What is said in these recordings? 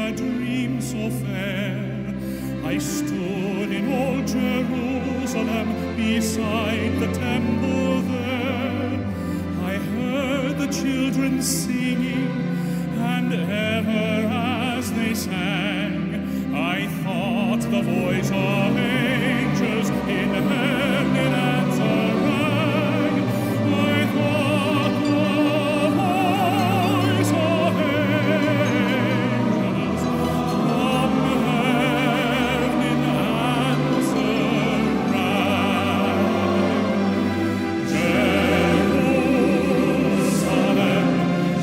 a dream so fair. I stood in old Jerusalem beside the temple there. I heard the children singing, and ever as they sang, I thought the voice of angels in heaven in answer rang. I thought the voice of angels from heaven in answer rang. Jerusalem,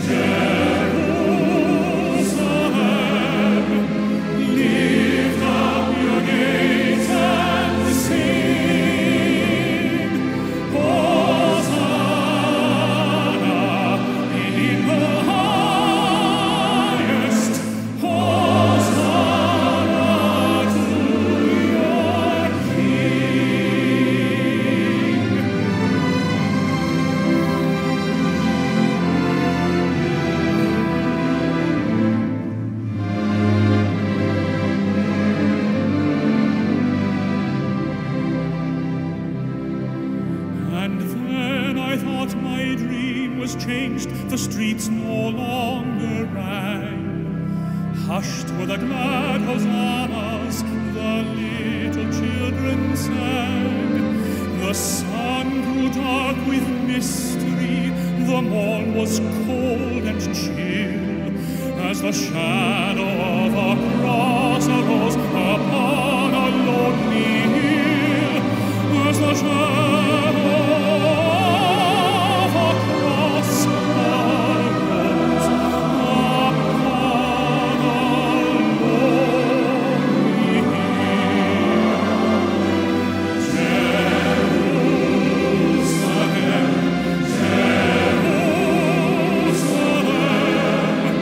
Jerusalem, lift up your gates and sing. Hosanna in the highest. Hosanna to your King. And then I thought my dream was changed, the streets no longer rang. Hushed were the glad hosannas, the little children sang. The sun grew dark with mystery, the morn was cold and chill, as the shadow of a cross arose upon a lonely hill. As the shadow of a cross arose upon a lonely hill. Jerusalem, Jerusalem,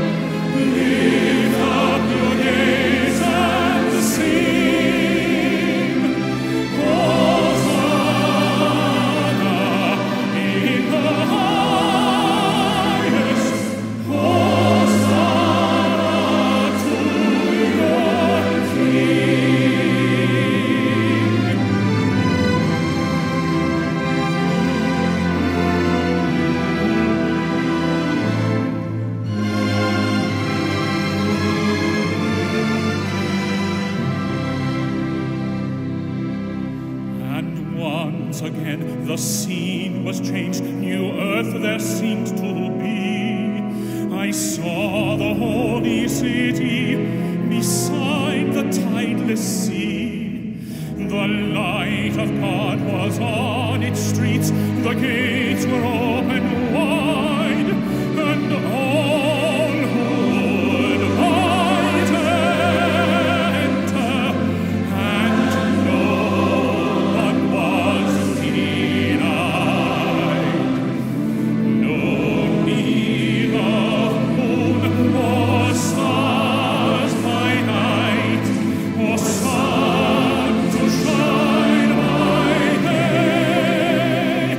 lift up your gates and sing. Hosanna in the highest. Hosanna to your King. And once again the scene was changed, new earth there seemed to be. I saw the holy city beside the tideless sea. The light of God was on its streets, the gates were open wide, and all who would might enter, and no one was denied. No need of moon or stars by night, or sun to shine by day.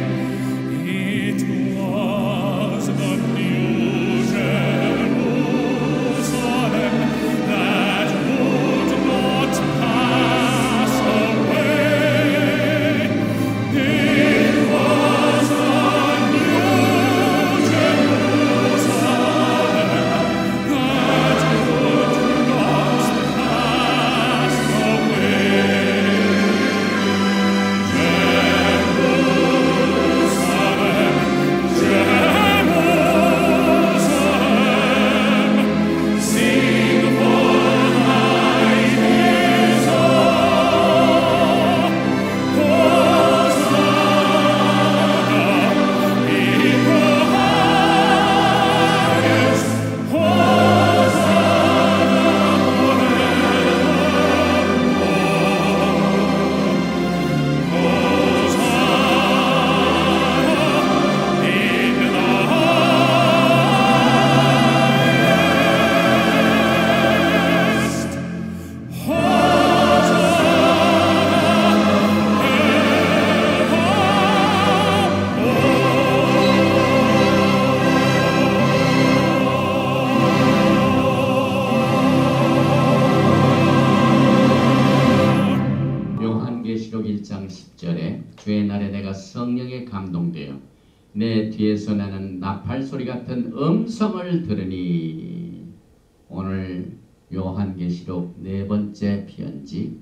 주의 날에 내가 성령에 감동되어 내 뒤에서 나는 나팔 소리 같은 음성을 들으니 오늘 요한계시록 4번째 편지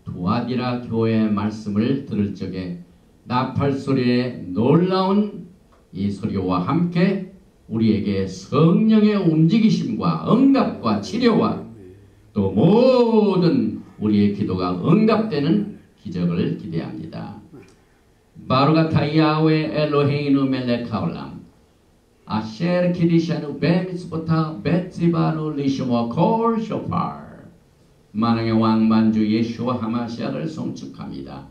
두아디라 교회의 말씀을 들을 적에 나팔 소리의 놀라운 이 소리와 함께 우리에게 성령의 움직이심과 응답과 치료와 또 모든 우리의 기도가 응답되는 기적을 기대합니다. 바루가타 야훼 엘로헤이누 멜렉 하올람 아셰르 키디샤누 베미스보타 베츠바누 리시모 콜 쇼파르 만왕의 왕 만주 예수와 하마시아를 송축합니다.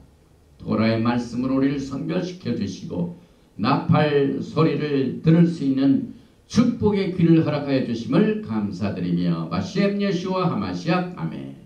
도라의 말씀으로 우리를 선별시켜 주시고 나팔 소리를 들을 수 있는 축복의 귀를 허락하여 주심을 감사드리며 바시엠 예수와 하마시아 아멘.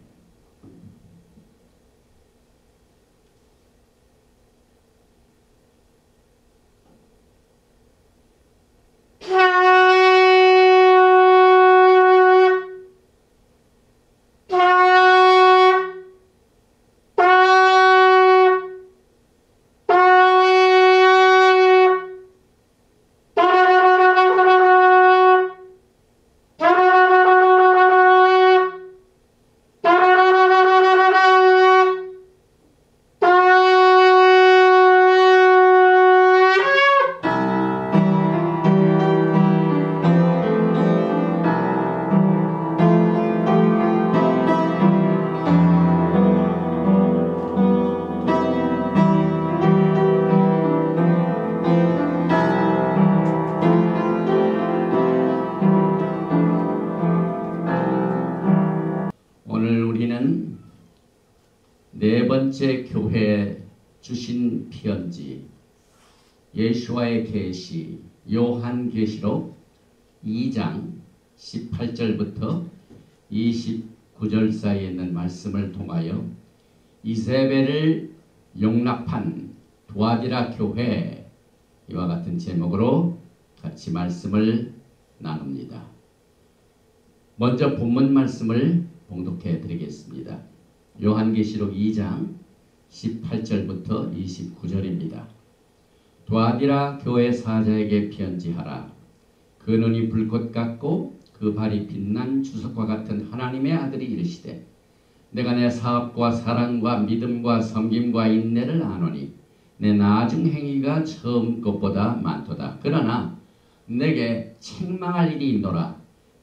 네 번째 교회에 주신 편지 예수와의 계시 요한계시록 2장 18절부터 29절 사이에 있는 말씀을 통하여 이세벨을 용납한 두아디라 교회 이와 같은 제목으로 같이 말씀을 나눕니다. 먼저 본문 말씀을 봉독해 드리겠습니다. 요한계시록 2장 18절부터 29절입니다. 두아디라 교회 사자에게 편지하라. 그 눈이 불꽃 같고 그 발이 빛난 주석과 같은 하나님의 아들이 이르시되 내가 내 사업과 사랑과 믿음과 섬김과 인내를 아노니 내 나중 행위가 처음 것보다 많도다. 그러나 내게 책망할 일이 있노라.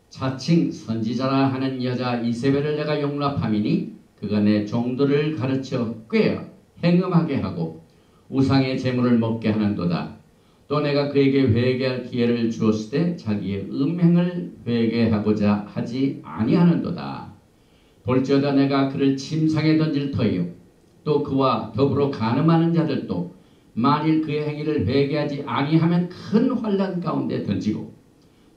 자칭 선지자라 하는 여자 이세벨을 내가 용납함이니 그가 내 종들을 가르쳐 꾀어 행음하게 하고 우상의 제물을 먹게 하는도다. 또 내가 그에게 회개할 기회를 주었을 때 자기의 음행을 회개하고자 하지 아니하는도다. 볼지어다 내가 그를 침상에 던질 터이요 또 그와 더불어 간음하는 자들도 만일 그의 행위를 회개하지 아니하면 큰 환난 가운데 던지고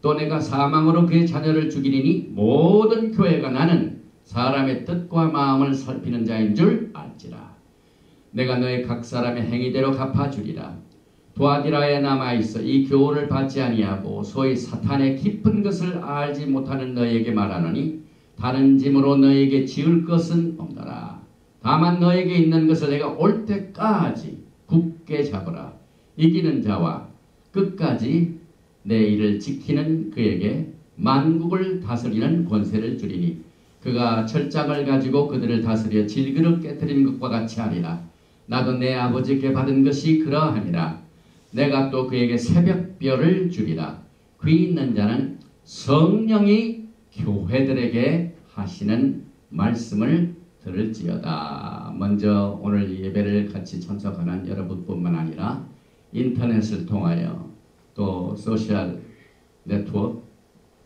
또 내가 사망으로 그의 자녀를 죽이리니 모든 교회가 나는 사람의 뜻과 마음을 살피는 자인 줄 알지라. 내가 너의 각 사람의 행위대로 갚아주리라. 두아디라에 남아있어 이 교훈을 받지 아니하고 소위 사탄의 깊은 것을 알지 못하는 너에게 말하노니 다른 짐으로 너에게 지을 것은 없노라. 다만 너에게 있는 것을 내가 올 때까지 굳게 잡으라. 이기는 자와 끝까지 내 일을 지키는 그에게 만국을 다스리는 권세를 주리니 그가 철장을 가지고 그들을 다스려 질그릇 깨뜨리는 것과 같이 하리라. 나도 내 아버지께 받은 것이 그러하니라. 내가 또 그에게 새벽별을 주리라. 귀 있는 자는 성령이 교회들에게 하시는 말씀을 들을지어다. 먼저 오늘 예배를 같이 참석하는 여러분뿐만 아니라 인터넷을 통하여 또 소셜 네트워크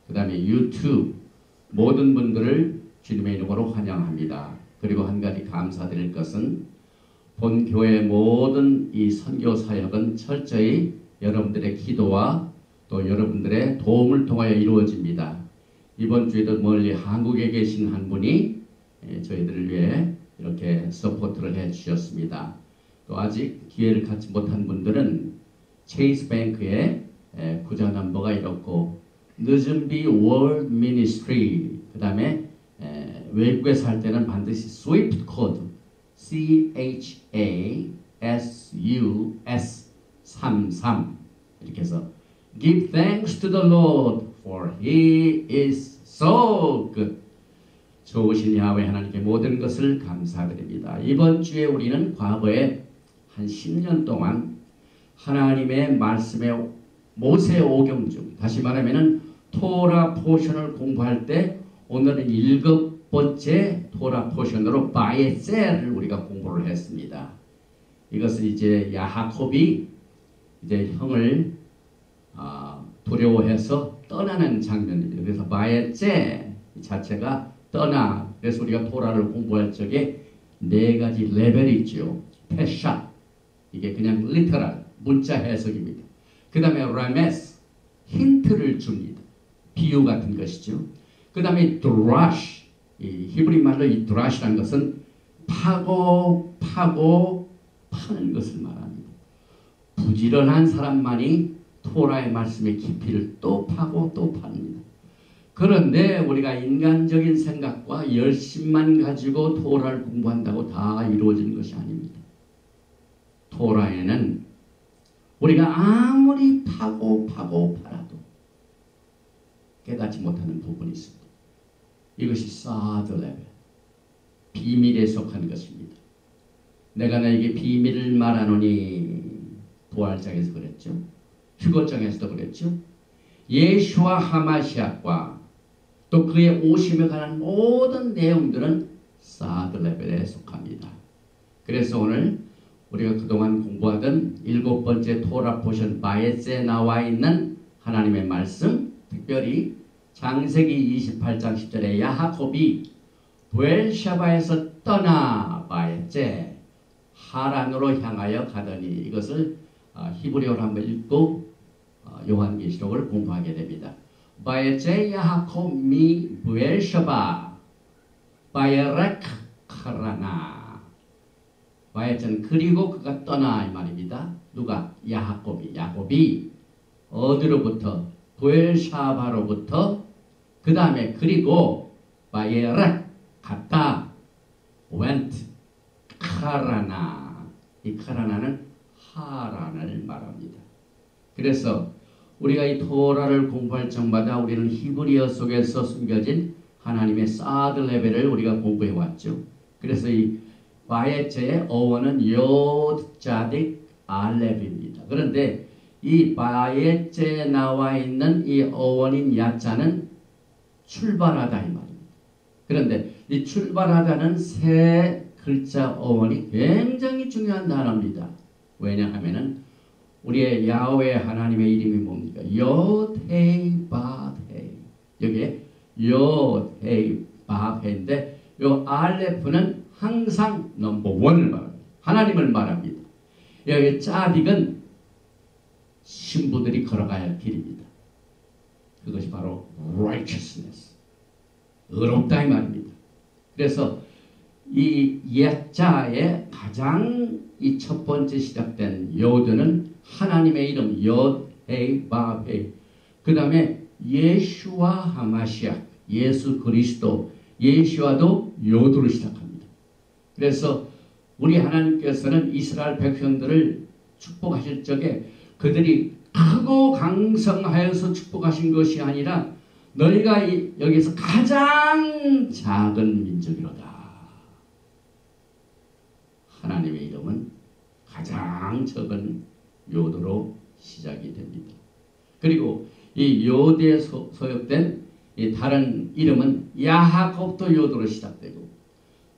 그 다음에 유튜브 모든 분들을 주님의 이름으로 환영합니다. 그리고 한 가지 감사드릴 것은 본 교회의 모든 이 선교 사역은 철저히 여러분들의 기도와 또 여러분들의 도움을 통하여 이루어집니다. 이번 주에도 멀리 한국에 계신 한 분이 저희들을 위해 이렇게 서포트를 해 주셨습니다. 또 아직 기회를 갖지 못한 분들은 체이스뱅크에 구자 넘버가 이렇고 늦은비 월드 미니스트리 그 다음에 외국에 살 때는 반드시 스위프트 코드 CHAPT SUS33 이렇게 해서 Give thanks to the Lord for He is so good. 좋으신 야훼 하나님께 모든 것을 감사드립니다. 이번 주에 우리는 과거에 한 10년 동안 하나님의 말씀의 모세 오경 중, 다시 말하면 토라 포션을 공부할 때 오늘은 7번째 토라 포션으로 바에셀을 우리가 공부를 했습니다. 이것은 이제 야하콥이 이제 형을 두려워해서 떠나는 장면입니다. 그래서 바에셀 자체가 떠나. 그래서 우리가 토라를 공부할 적에 4가지 레벨이 있죠. 페샤, 이게 그냥 리터럴 문자 해석입니다. 그 다음에 라메스, 힌트를 줍니다. 비유 같은 것이죠. 그 다음에 드라시, 이 히브리 말로 이 드라시라는 것은 파고 파는 것을 말합니다. 부지런한 사람만이 토라의 말씀의 깊이를 또 파고 또 팝니다. 그런데 우리가 인간적인 생각과 열심만 가지고 토라를 공부한다고 다 이루어지는 것이 아닙니다. 토라에는 우리가 아무리 파고 팔아도 깨닫지 못하는 부분이 있습니다. 이것이 사드 레벨, 비밀에 속한 것입니다. 내가 너에게 비밀을 말하노니, 부활장에서 그랬죠. 휴거장에서도 그랬죠. 예수와 하마시아과 또 그의 오심에 관한 모든 내용들은 사드 레벨에 속합니다. 그래서 오늘 우리가 그동안 공부하던 7번째 토라 포션 바에셀에 나와 있는 하나님의 말씀, 특별히 창세기 28장 10절에 야하콥이 부엘샤바에서 떠나 바에셀 하란으로 향하여 가더니, 이것을 히브리어로 한번 읽고 요한계시록을 공부하게 됩니다. 바에셀 야하콥 미 부엘샤바 바에렉 카라나. 바에셀 그리고 그가 떠나, 이 말입니다. 누가? 야곱이 어디로부터? 부엘샤바로부터, 그 다음에 그리고 바에렉 갔다, went 카라나. 이 카라나는 하란을 말합니다. 그래서 우리가 이 토라를 공부할 적마다 우리는 히브리어 속에서 숨겨진 하나님의 사드 레벨을 우리가 공부해 왔죠. 그래서 이 바에셀의 어원은 요드 자딕 알렙입니다. 그런데 이 바에셀에 나와 있는 이 어원인 야자는 출발하다, 이 말입니다. 그런데 이 출발하다는 세 글자 어원이 굉장히 중요한 단어입니다. 왜냐하면은 우리의 야훼 하나님의 이름이 뭡니까? 요드헤이 바드헤이. 여기에 요드헤이 바드헤이인데 요 알레프는 항상 넘버원을 말합니다. 하나님을 말합니다. 여기 짜딕은 신부들이 걸어가야 할 길입니다. 그것이 바로 righteousness, 의롭다, 이 말입니다. 그래서 이 예자의 가장 이 첫 번째 시작된 요드는 하나님의 이름 요드헤이 바베이, 그 다음에 예수와 하마시아, 예수 그리스도, 예수와도 요드로 시작합니다. 그래서 우리 하나님께서는 이스라엘 백성들을 축복하실 적에 그들이 크고 강성하여서 축복하신 것이 아니라 너희가 여기서 가장 작은 민족이로다. 하나님의 이름은 가장 적은 요드로 시작이 됩니다. 그리고 이 요드에 소역된 이 다른 이름은 야하콥도 요드로 시작되고,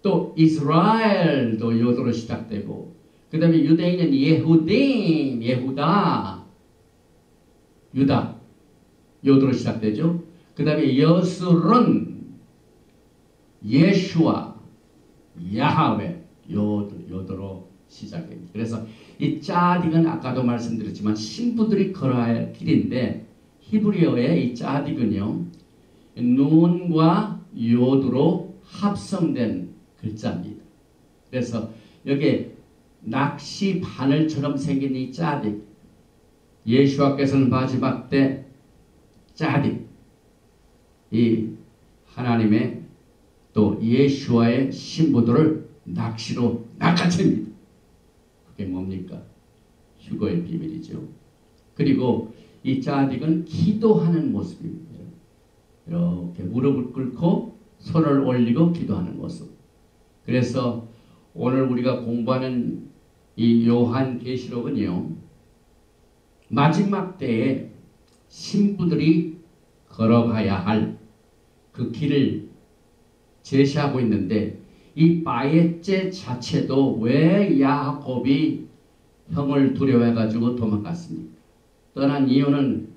또 이스라엘도 요드로 시작되고, 그 다음에 유대인은 예후dim, 예후다, 유다, 요드로 시작되죠. 그 다음에 여술은 예슈아, 야하웨, 요드로 시작됩니다. 그래서 이 짜딕은 아까도 말씀드렸지만 신부들이 걸어야 할 길인데, 히브리어의 이 짜딕은요 눈과 요드로 합성된 글자입니다. 그래서 여기에 낚시 바늘처럼 생긴 이 짜딕, 예수와께서는 마지막 때 짜딕, 이 하나님의 또 예수와의 신부들을 낚시로 낚아챕니다. 그게 뭡니까? 휴거의 비밀이죠. 그리고 이 짜딕은 기도하는 모습입니다. 이렇게 무릎을 꿇고 손을 올리고 기도하는 모습. 그래서 오늘 우리가 공부하는 이 요한계시록은요, 마지막 때에 신부들이 걸어가야 할 그 길을 제시하고 있는데, 이 바엣제 자체도 왜 야곱이 형을 두려워해가지고 도망갔습니까? 떠난 이유는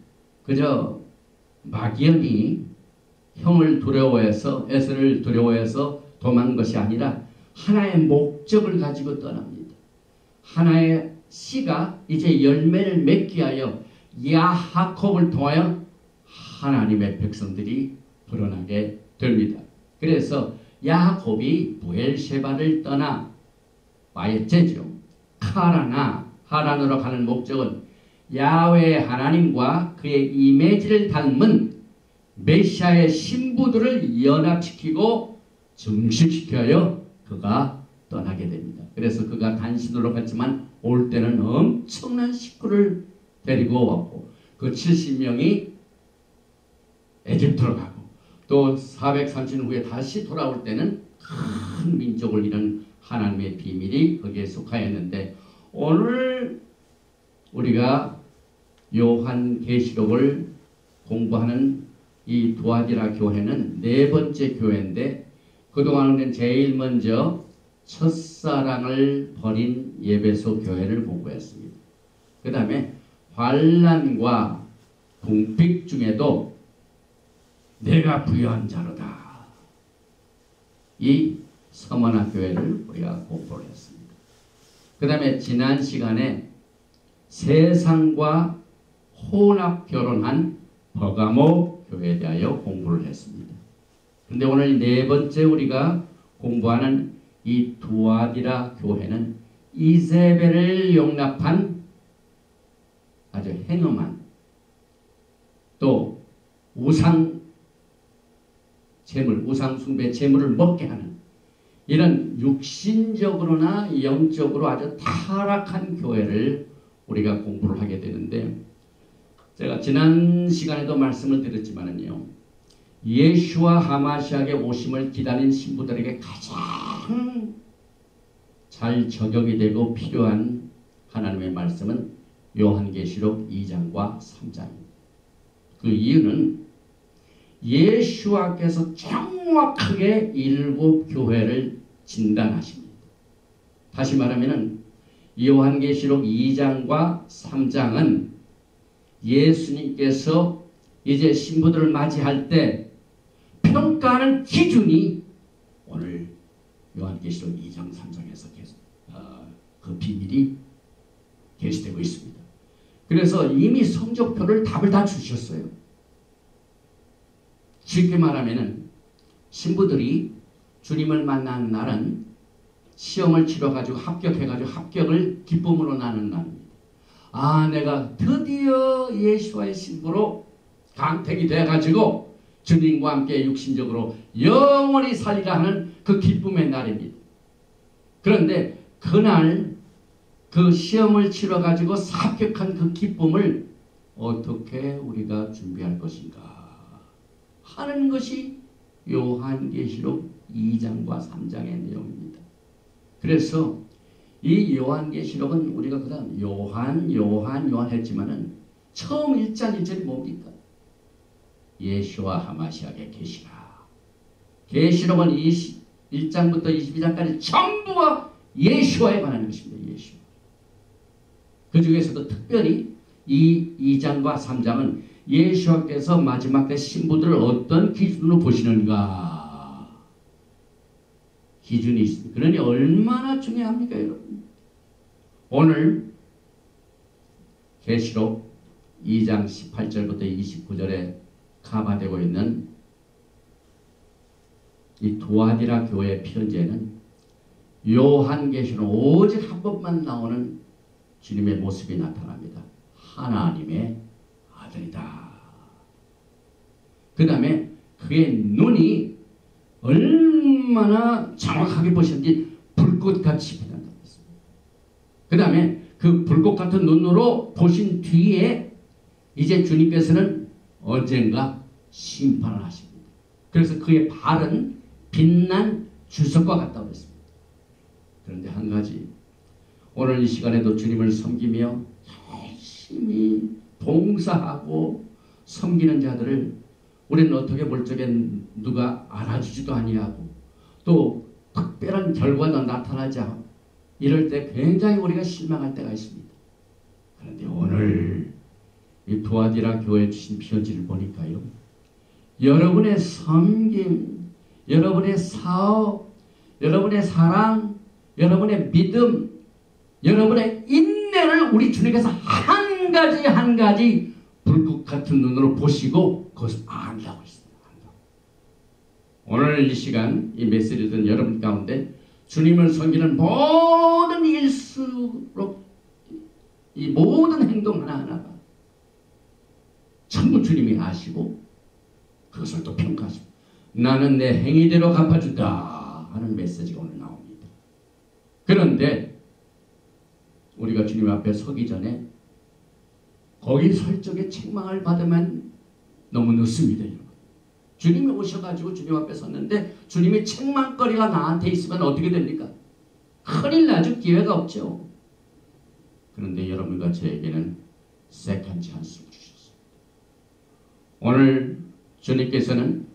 그저 막연히 형을 두려워해서, 에서를 두려워해서 도망간 것이 아니라 하나의 목적을 가지고 떠납니다. 하나의 씨가 이제 열매를 맺기 위하여 야곱을 통하여 하나님의 백성들이 불어나게 됩니다. 그래서 야곱이 부엘셰바를 떠나 바엣제죠. 하란으로 가는 목적은 야훼 하나님과 그의 이미지를 닮은 메시아의 신부들을 연합시키고 증식시켜야 그가 떠나게 됩니다. 그래서 그가 단신으로 갔지만 올 때는 엄청난 식구를 데리고 왔고, 그 70명이 에집트로 가고, 또 430년 후에 다시 돌아올 때는 큰 민족을 이룬 하나님의 비밀이 거기에 속하였는데, 오늘 우리가 요한계시록을 공부하는 이 두아디라 교회는 네 번째 교회인데, 그동안은 제일 먼저 첫사랑을 버린 예배소 교회를 공부했습니다. 그 다음에 환난과 궁핍 중에도 내가 부유한 자로다, 이 서머나 교회를 우리가 공부를 했습니다. 그 다음에 지난 시간에 세상과 혼합 결혼한 버가모 교회에 대하여 공부를 했습니다. 그런데 오늘 네 번째 우리가 공부하는 이 두아디라 교회는 이세벨을 용납한 아주 행음한, 또 우상 숭배 제물을 먹게 하는 이런 육신적으로나 영적으로 아주 타락한 교회를 우리가 공부를 하게 되는데, 제가 지난 시간에도 말씀을 드렸지만은요, 예수와 하마시아의 오심을 기다린 신부들에게 가장 잘 적용이 되고 필요한 하나님의 말씀은 요한계시록 2장과 3장입니다. 그 이유는 예수와께서 정확하게 7 교회를 진단하십니다. 다시 말하면 요한계시록 2장과 3장은 예수님께서 이제 신부들을 맞이할 때 평가하는 기준이 오늘 요한계시록 2장 3장에서 계속 그 비밀이 계시되고 있습니다. 그래서 이미 성적표를 답을 다 주셨어요. 쉽게 말하면 신부들이 주님을 만나는 날은 시험을 치러가지고 합격해가지고 합격을 기쁨으로 나누는 날입니다. 아, 내가 드디어 예수와의 신부로 강택이 돼가지고 주님과 함께 육신적으로 영원히 살리라 하는 그 기쁨의 날입니다. 그런데 그날 그 시험을 치러가지고 합격한 그 기쁨을 어떻게 우리가 준비할 것인가 하는 것이 요한계시록 2장과 3장의 내용입니다. 그래서 이 요한계시록은 우리가 그 다음 요한 했지만은 처음 1장 1절이 뭡니까? 예수와 하마시아의 계시라. 계시록은 1장부터 22장까지 전부가 예수와에 관한 것입니다. 예수. 그 중에서도 특별히 이 2장과 3장은 예수께서 마지막 때 신부들을 어떤 기준으로 보시는가 기준이 있습니다. 그러니 얼마나 중요합니까, 여러분? 오늘 계시록 2장 18절부터 29절에 가마되고 있는 이 두아디라 교회 편지에는 요한계시록 오직 한 번만 나오는 주님의 모습이 나타납니다. 하나님의 아들이다. 그 다음에 그의 눈이 얼마나 정확하게 보셨는지 불꽃같이 빛난다고 했습니다. 그 그 다음에 그 불꽃 같은 눈으로 보신 뒤에 이제 주님께서는 언젠가 심판을 하십니다. 그래서 그의 발은 빛난 주석과 같다고 그랬습니다. 그런데 한 가지, 오늘 이 시간에도 주님을 섬기며 열심히 봉사하고 섬기는 자들을 우리는 어떻게 볼 적에 누가 알아주지도 아니하고 또 특별한 결과도 나타나지 않고 이럴 때 굉장히 우리가 실망할 때가 있습니다. 그런데 오늘 이 두아디라 교회에 주신 편지를 보니까요, 여러분의 섬김, 여러분의 사업, 여러분의 사랑, 여러분의 믿음, 여러분의 인내를 우리 주님께서 한 가지 한 가지 불꽃 같은 눈으로 보시고 그것을 안다고 했습니다. 오늘 이 시간 이 메시지를 듣는 여러분 가운데 주님을 섬기는 모든 일수록 이 모든 행동 하나하나가 전부 주님이 아시고 그것을 또 평가하십니다. 나는 내 행위대로 갚아준다 하는 메시지가 오늘 나옵니다. 그런데 우리가 주님 앞에 서기 전에 거기 설 적에 책망을 받으면 너무 늦습니다. 주님이 오셔가지고 주님 앞에 섰는데 주님의 책망거리가 나한테 있으면 어떻게 됩니까? 큰일 나죠. 기회가 없죠. 그런데 여러분과 저에게는 세컨 찬스를 주셨습니다. 오늘 주님께서는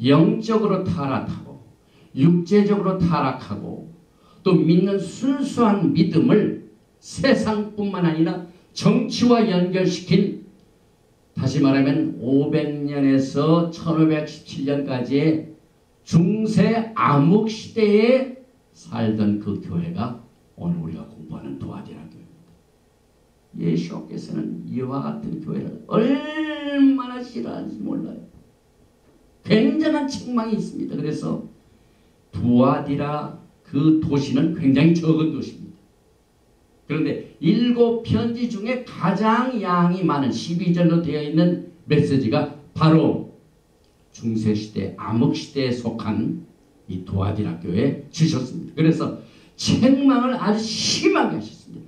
영적으로 타락하고 육체적으로 타락하고 또 믿는 순수한 믿음을 세상뿐만 아니라 정치와 연결시킨, 다시 말하면 500년에서 1517년까지의 중세 암흑시대에 살던 그 교회가 오늘 우리가 공부하는 두아디라 교회입니다. 예수께서는 이와 같은 교회를 얼마나 싫어하는지 몰라요. 굉장한 책망이 있습니다. 그래서 두아디라 그 도시는 굉장히 적은 도시입니다. 그런데 7편지 중에 가장 양이 많은 12절로 되어 있는 메시지가 바로 중세시대 암흑시대에 속한 이 두아디라 교회에 주셨습니다. 그래서 책망을 아주 심하게 하셨습니다.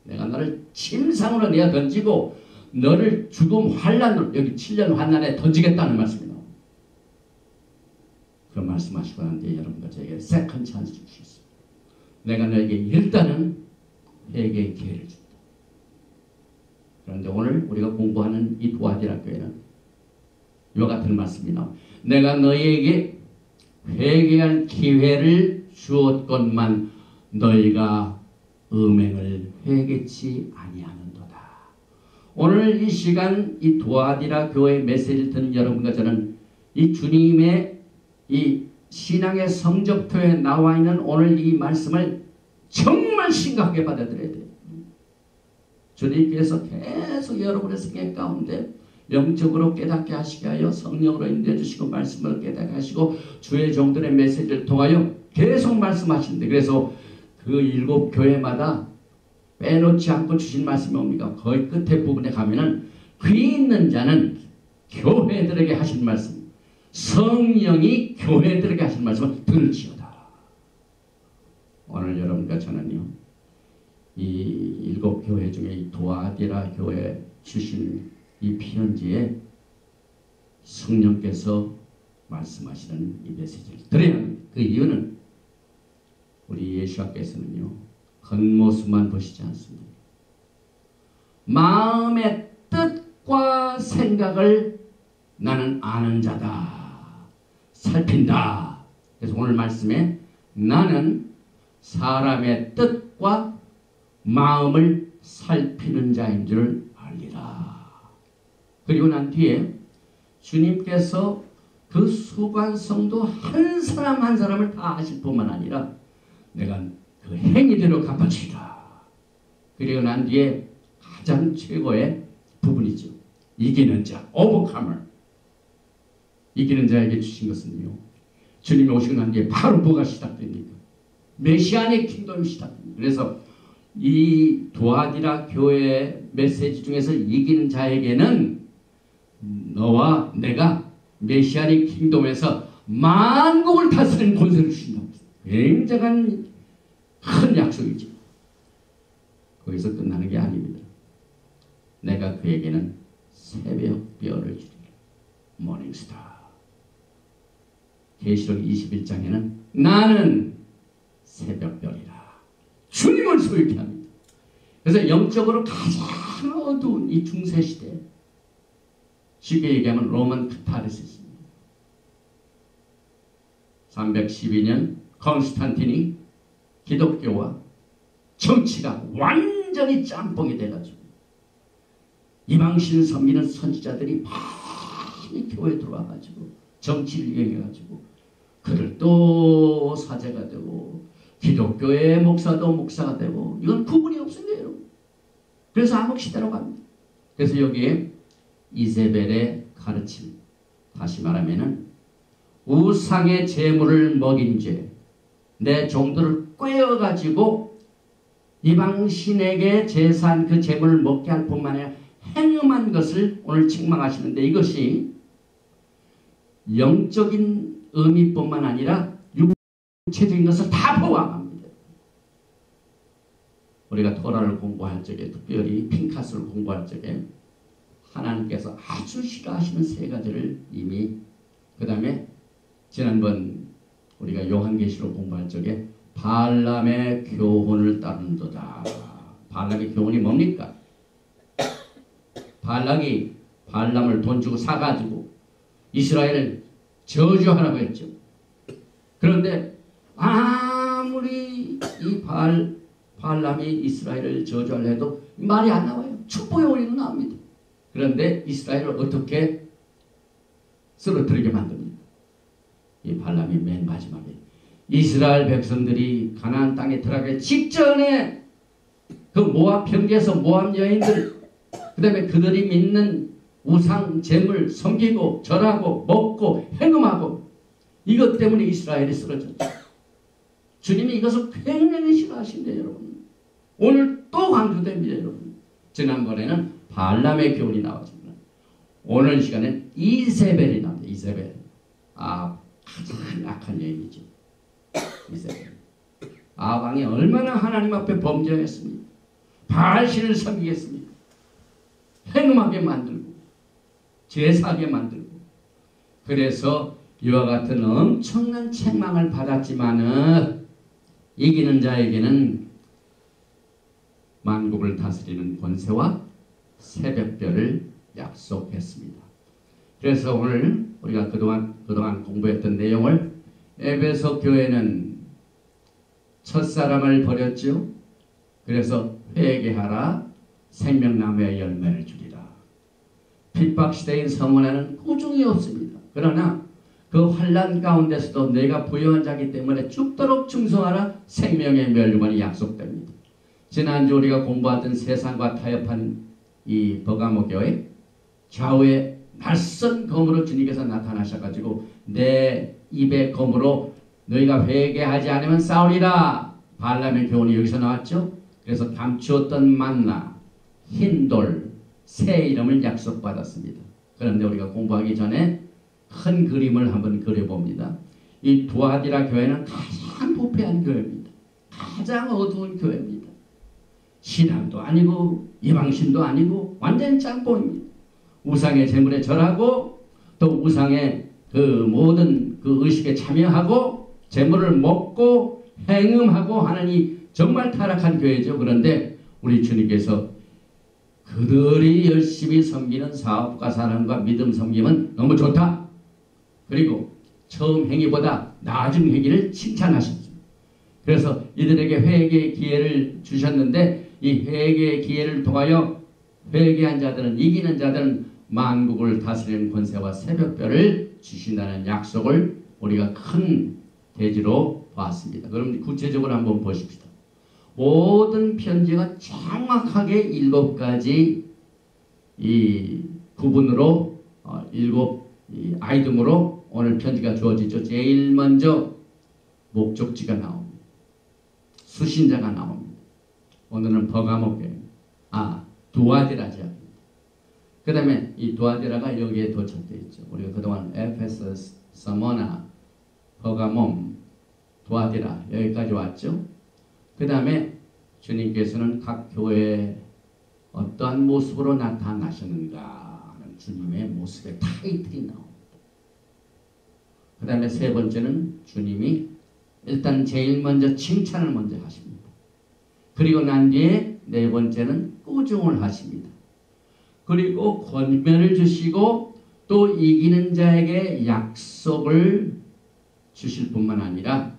내가 너를 침상으로 내어 던지고 너를 죽음 환란으로, 여기 7년 환란에 던지겠다는 말씀이 나옵니다. 그 말씀하시고 난 뒤에 여러분과 저에게 세컨 찬스 주셨습니다. 내가 너에게 일단은 회개의 기회를 준다. 그런데 오늘 우리가 공부하는 이 두아디라 교회는 이와 같은 말씀이 나옵니다. 내가 너희에게 회개할 기회를 주었건만 너희가 음행을 회개치 아니하는도다. 오늘 이 시간 이 두아디라 교회 메시지를 듣는 여러분과 저는 이 주님의 이 신앙의 성적표에 나와 있는 오늘 이 말씀을 정말 심각하게 받아들여야 돼요. 주님께서 계속 여러분의 생애 가운데 영적으로 깨닫게 하시게 하여 성령으로 인도해 주시고 말씀을 깨닫게 하시고 주의 종들의 메시지를 통하여 계속 말씀하시는데, 그래서 그 7교회마다 빼놓지 않고 주신 말씀이 뭡니까? 거의 끝에 부분에 가면은 귀 있는 자는 교회들에게 하신 말씀, 성령이 교회들에게 하신 말씀을 들을지어다. 오늘 여러분과 저는요, 이 7교회 중에 이 두아디라 교회 주신 이 편지에 성령께서 말씀하시는 이 메시지를 들어야 합니다. 그 이유는 우리 예수께서는요, 겉모습만 보시지 않습니다. 마음의 뜻과 생각을 나는 아는 자다, 살핀다. 그래서 오늘 말씀에 나는 사람의 뜻과 마음을 살피는 자인 줄 알리라. 그리고 난 뒤에 주님께서 그 수반 성도 한 사람 한 사람을 다 아실 뿐만 아니라 내가 그 행위대로 갚아주리라. 그리고 난 뒤에 가장 최고의 부분이죠. 이기는 자, overcomer. 이기는 자에게 주신 것은요, 주님이 오시고 난 뒤에 바로 뭐가 시작됩니까? 메시아의 킹덤이 시작됩니다. 그래서 이 두아디라 교회의 메시지 중에서 이기는 자에게는 너와 내가 메시아의 킹덤에서 만국을 다스리는 권세를 주신다고 했습니다. 굉장한 큰 약속이죠. 거기서 끝나는 게 아닙니다. 내가 그에게는 새벽별을 주리라. 모닝스타. 계시록 21장에는 나는 새벽별이라. 주님을 소유케 합니다. 그래서 영적으로 가장 어두운 이 중세시대, 쉽게 얘기하면 로만 카타르시스입니다. 312년 컨스탄틴이 기독교와 정치가 완전히 짬뽕이 돼가지고 이방신 섬기는 선지자들이 많이 교회에 들어와가지고 정치를 이용해가지고 그를 또 사제가 되고 기독교의 목사도 목사가 되고 이건 구분이 없습니다, 여러분. 그래서 암흑시대로 갑니다. 그래서 여기에 이세벨의 가르침, 다시 말하면은 우상의 제물을 먹인 죄, 내 종들을 꿰어가지고 이방신에게 제사한 그 제물을 먹게 할 뿐만 아니라 행음한 것을 오늘 책망하시는데, 이것이 영적인 의미뿐만 아니라 육체적인 것을 다 포함합니다. 우리가 토라를 공부할 적에, 특별히 핑카스를 공부할 적에 하나님께서 아주 싫어하시는 세 가지를 이미, 그 다음에 지난번 우리가 요한계시록 공부할 적에 발람의 교훈을 따른도다. 발람의 교훈이 뭡니까? 발락이 발람을 돈 주고 사가지고 이스라엘을 저주하라고 했죠. 그런데 아무리 이 발람이 이스라엘을 저주하려 해도 말이 안 나와요. 축복의 원리는 나옵니다. 그런데 이스라엘을 어떻게 쓰러뜨리게 만듭니다. 이 발람이 맨 마지막에 이스라엘 백성들이 가나안 땅에 들어가기 직전에 그 모압 평지에서 모압 여인들, 그 다음에 그들이 믿는 우상 제물 섬기고 절하고 먹고 행음하고 이것 때문에 이스라엘이 쓰러졌죠. 주님이 이것을 굉장히 싫어하신대요, 여러분. 오늘 또 강조됩니다, 여러분. 지난번에는 발람의 교훈이 나왔습니다. 오늘 시간엔 이세벨이 나옵니다. 이세벨. 가장 악한 여인이죠. 이세벨. 아방이 얼마나 하나님 앞에 범죄했습니까? 바알신을 섬기겠습니까? 행음하게 만들고 제사하게 만들고, 그래서 이와 같은 엄청난 책망을 받았지만은 이기는 자에게는 만국을 다스리는 권세와 새벽별을 약속했습니다. 그래서 오늘 우리가 그동안 공부했던 내용을, 에베소 교회는 첫사람을 버렸죠. 그래서 회개하라, 생명나무의 열매를 주리라. 핍박시대인 서문에는 꾸중이 없습니다. 그러나 그 환난 가운데서도 내가 부유한 자기 때문에 죽도록 충성하라, 생명의 멸류관이 약속됩니다. 지난주 우리가 공부하던 세상과 타협한 이 버가모 교회, 좌우에 낯선 검으로 주님께서 나타나셔가지고 내 입의 검으로 너희가 회개하지 않으면 싸우리라. 발람의 교훈이 여기서 나왔죠. 그래서 감추었던 만나, 흰돌, 새 이름을 약속받았습니다. 그런데 우리가 공부하기 전에 큰 그림을 한번 그려봅니다. 이 두아디라 교회는 가장 부패한 교회입니다. 가장 어두운 교회입니다. 신앙도 아니고 이방신도 아니고 완전 짬뽕입니다. 우상의 제물에 절하고 또 우상의 그 모든 그 의식에 참여하고 제물을 먹고 행음하고 하는 이 정말 타락한 교회죠. 그런데 우리 주님께서 그들이 열심히 섬기는 사업과 사랑과 믿음 섬김은 너무 좋다. 그리고 처음 행위보다 나중 행위를 칭찬하셨습니다. 그래서 이들에게 회개의 기회를 주셨는데 이 회개의 기회를 통하여 회개한 자들은, 이기는 자들은 만국을 다스리는 권세와 새벽별을 주신다는 약속을 우리가 큰 대지로 봤습니다. 그럼 구체적으로 한번 보십시다. 모든 편지가 정확하게 7가지 이 구분으로 7 아이템으로 오늘 편지가 주어지죠. 제일 먼저 목적지가 나옵니다. 수신자가 나옵니다. 오늘은 버가모교회, 두아디라 지역입니다. 그 다음에 이 두아디라가 여기에 도착되어 있죠. 우리가 그동안 에페소스, 서머나, 버가몬, 두아디라 여기까지 왔죠. 그 다음에 주님께서는 각 교회에 어떠한 모습으로 나타나셨는가 하는 주님의 모습의 타이틀이 나옵니다. 그 다음에 세 번째는 주님이 일단 제일 먼저 칭찬을 먼저 하십니다. 그리고 난 뒤에 네 번째는 꾸중을 하십니다. 그리고 권면을 주시고 또 이기는 자에게 약속을 주실 뿐만 아니라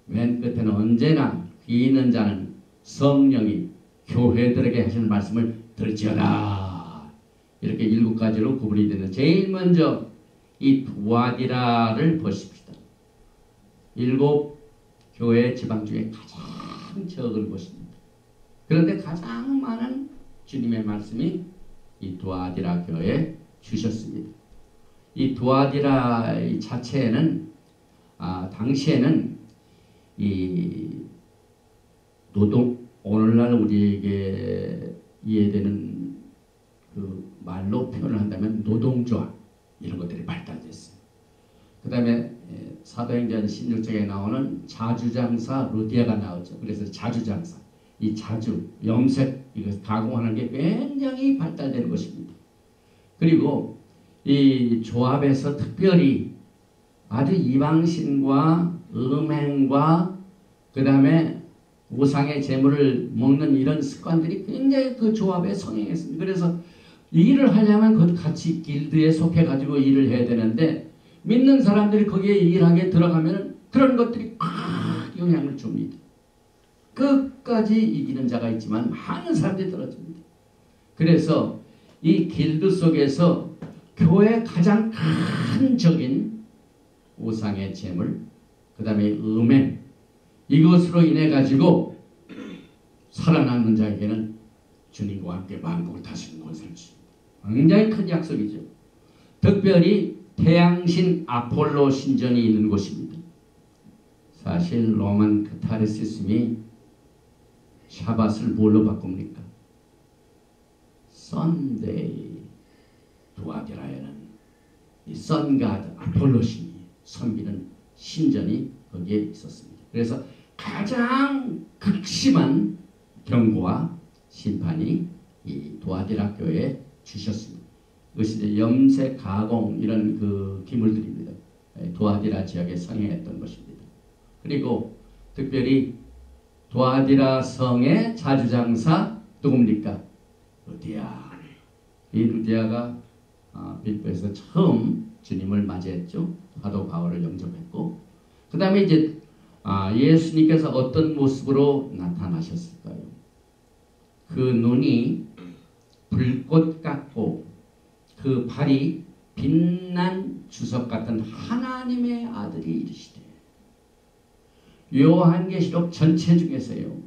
맨 끝에는 언제나 귀 있는 자는 성령이 교회들에게 하시는 말씀을 들을지어다. 이렇게 7가지로 구분이 되는 제일 먼저 이 두아디라를 보십시다. 7 교회 지방 중에 가장 적은 곳입니다. 그런데 가장 많은 주님의 말씀이 이 두아디라 교회에 주셨습니다. 이 두아디라 자체에는 당시에는 이 노동 오늘날 우리에게 이해되는 그 말로 표현을 한다면 노동조합 이런 것들이 발달됐어요. 그 다음에 사도행전 16장에 나오는 자주장사 루디아가 나오죠. 그래서 자주장사, 이 자주, 염색 이거 가공하는 게 굉장히 발달된 것입니다. 그리고 이 조합에서 특별히 아주 이방신과 음행과 그 다음에 우상의 재물을 먹는 이런 습관들이 굉장히 그 조합에 성행했습니다. 그래서 일을 하려면 같이 길드에 속해가지고 일을 해야 되는데 믿는 사람들이 거기에 일하게 들어가면 그런 것들이 큰 영향을 줍니다. 끝까지 이기는 자가 있지만 많은 사람들이 떨어집니다. 그래서 이 길드 속에서 교회의 가장 큰 적인 우상의 재물, 그 다음에 음행, 이것으로 인해 가지고 살아남는 자에게는 주님과 함께 만국을 다스리는 것을 주십니다. 굉장히 큰 약속이죠. 특별히 태양신 아폴로 신전이 있는 곳입니다. 사실 로만 카타르시즘이 샤밧을 뭘로 바꿉니까? 선데이. 두아디라에는 이 선가드 아폴로 신이 섬기는 신전이 거기에 있었습니다. 그래서 가장 극심한 경고와 심판이 이 두아디라 교회에 주셨습니다. 이것이 이제 염색, 가공 이런 그 기물들입니다. 두아디라 지역에 성행했던 것입니다. 그리고 특별히 두아디라 성의 자주장사 누굽니까? 루디아. 이 루디아가 빌보에서 처음 주님을 맞이했죠. 사도 바울을 영접했고, 그 다음에 이제 예수님께서 어떤 모습으로 나타나셨을까요? 그 눈이 불꽃 같고 그 발이 빛난 주석 같은 하나님의 아들이 이르시되, 요한계시록 전체 중에서요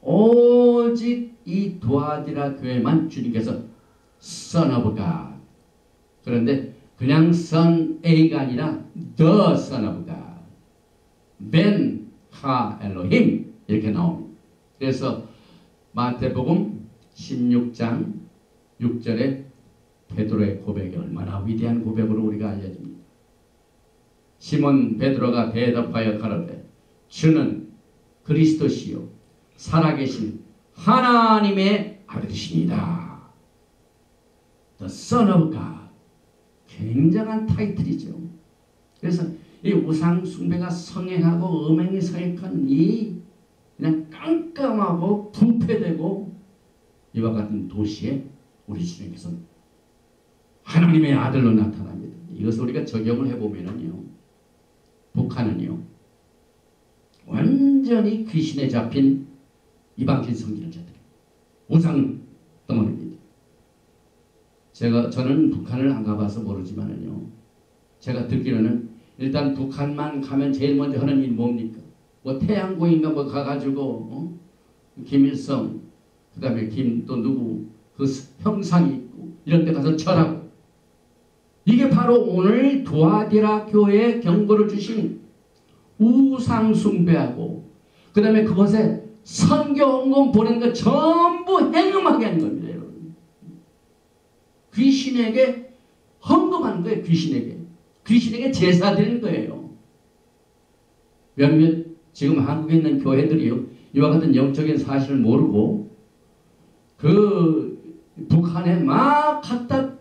오직 이 두아디라 교회만 주님께서 Son of God, 그런데 그냥 Son A가 아니라 The Son of God, Ben Ha Elohim 이렇게 나옵니다. 그래서 마태복음 16장 6절에 베드로의 고백이 얼마나 위대한 고백으로 우리가 알려집니다. 시몬 베드로가 대답하여 가로되 주는 그리스도시요 살아계신 하나님의 아들이시니이다. The Son of God. 굉장한 타이틀이죠. 그래서 이 우상 숭배가 성행하고 음행이 성행한 이 그냥 깜깜하고 부패되고 이와 같은 도시에 우리 주님께서 하나님의 아들로 나타납니다. 이것을 우리가 적용을 해보면요, 북한은요 완전히 귀신에 잡힌 이방신 섬기는 자들, 우상 덩어리입니다. 저는 북한을 안 가봐서 모르지만은요, 제가 듣기로는 일단 북한만 가면 제일 먼저 하는 일이 뭡니까? 뭐 태양고인가 뭐 가가지고 김일성, 그 다음에 또 누구 그 형상이 있고 이런 데 가서 절하고, 이게 바로 오늘 두아디라 교회에 경고를 주신 우상 숭배하고 그 다음에 그것에 선교헌금 보낸 거 전부 행음하게 하는 겁니다. 여러분. 귀신에게 헌금하는 거예요. 귀신에게 제사 드리는 거예요. 몇몇 지금 한국에 있는 교회들이요, 이와 같은 영적인 사실을 모르고 그 북한에 막 갖다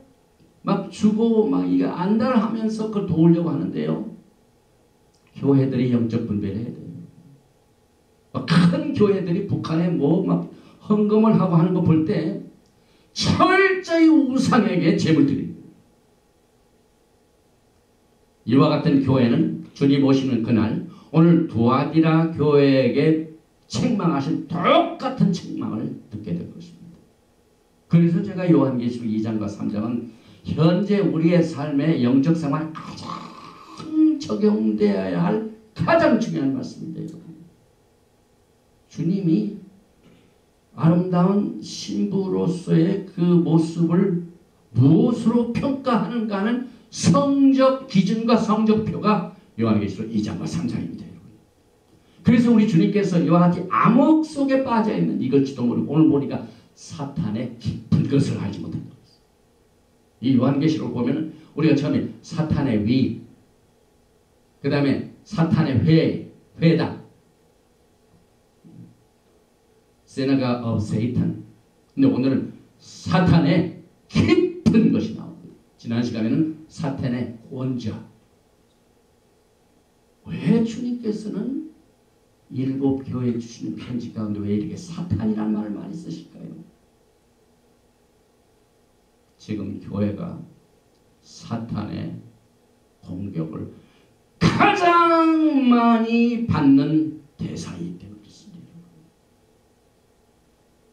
막 주고 막 이거 안달하면서 그걸 도우려고 하는데요. 교회들이 영적 분배를 해야 돼요. 큰 교회들이 북한에 뭐 막 헌금을 하고 하는 거 볼 때 철저히 우상에게 제물 드립니다. 이와 같은 교회는 주님 오시는 그날 오늘 두아디라 교회에게 책망하신 똑같은 책망을 듣게 될 것입니다. 그래서 제가 요한계시록 2장과 3장은 현재 우리의 삶의 영적 생활에 가장 적용되어야 할 가장 중요한 말씀인데요. 주님이 아름다운 신부로서의 그 모습을 무엇으로 평가하는가는 성적 기준과 성적표가 요한계시록 2장과 3장입니다. 그래서 우리 주님께서 이와 같이 암흑 속에 빠져있는 이것지도 모르고 오늘 보니까 사탄의 깊은 것을 알지 못한 것입니다. 이 요한계시록 보면 우리가 처음에 사탄의 위, 그 다음에 사탄의 회당, 세나가 of Satan. 근데 오늘은 사탄의 깊은 것이 나옵니다. 지난 시간에는 사탄의 원자. 왜 주님께서는 일곱 교회에 주시는 편지 가운데 왜 이렇게 사탄이라는 말을 많이 쓰실까요? 지금 교회가 사탄의 공격을 가장 많이 받는 대상이기 때문에 그렇습니다.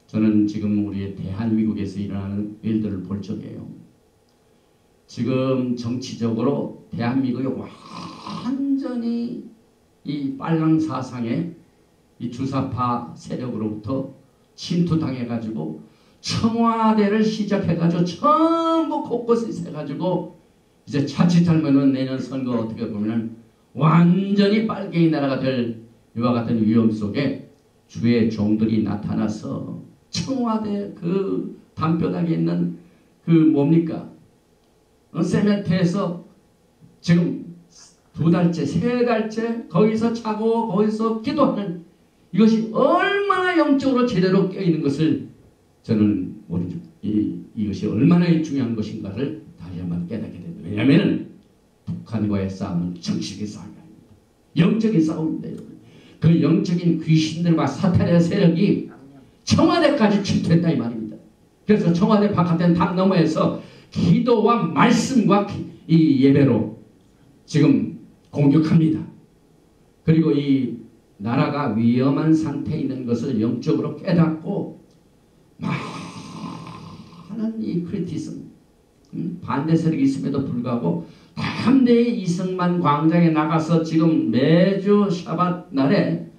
저는 지금 우리 대한민국에서 일어나는 일들을 볼 적이에요. 지금 정치적으로 대한민국이 완전히 이 빨강 사상의 이 주사파 세력으로부터 침투당해가지고 청와대를 시작해가지고 전부 곳곳에 해가지고 이제 자칫하면은 내년 선거 어떻게 보면은 완전히 빨갱이 나라가 될 이와 같은 위험 속에 주의 종들이 나타나서 청와대 그 담벼락에 있는 그 뭡니까? 세메트에서 지금 2달째, 3달째 거기서 자고 거기서 기도하는 이것이 얼마나 영적으로 제대로 깨어있는 것을 저는 모르죠. 이것이 얼마나 중요한 것인가를 다시 한번 깨닫게 됩니다. 왜냐하면 북한과의 싸움은 정식의 싸움이 아닙니다. 영적인 싸움인데요. 그 영적인 귀신들과 사탄의 세력이 청와대까지 침투했다 이 말입니다. 그래서 청와대 바깥에 담 너머에서 기도와 말씀과 이 예배로 지금 공격합니다. 그리고 이 나라가 위험한 상태에 있는 것을 영적으로 깨닫고 많은 이 크리티즘 반대 세력이 있음에도 불구하고 담대히 이승만 광장에 나가서 지금 매주 샤밧 날에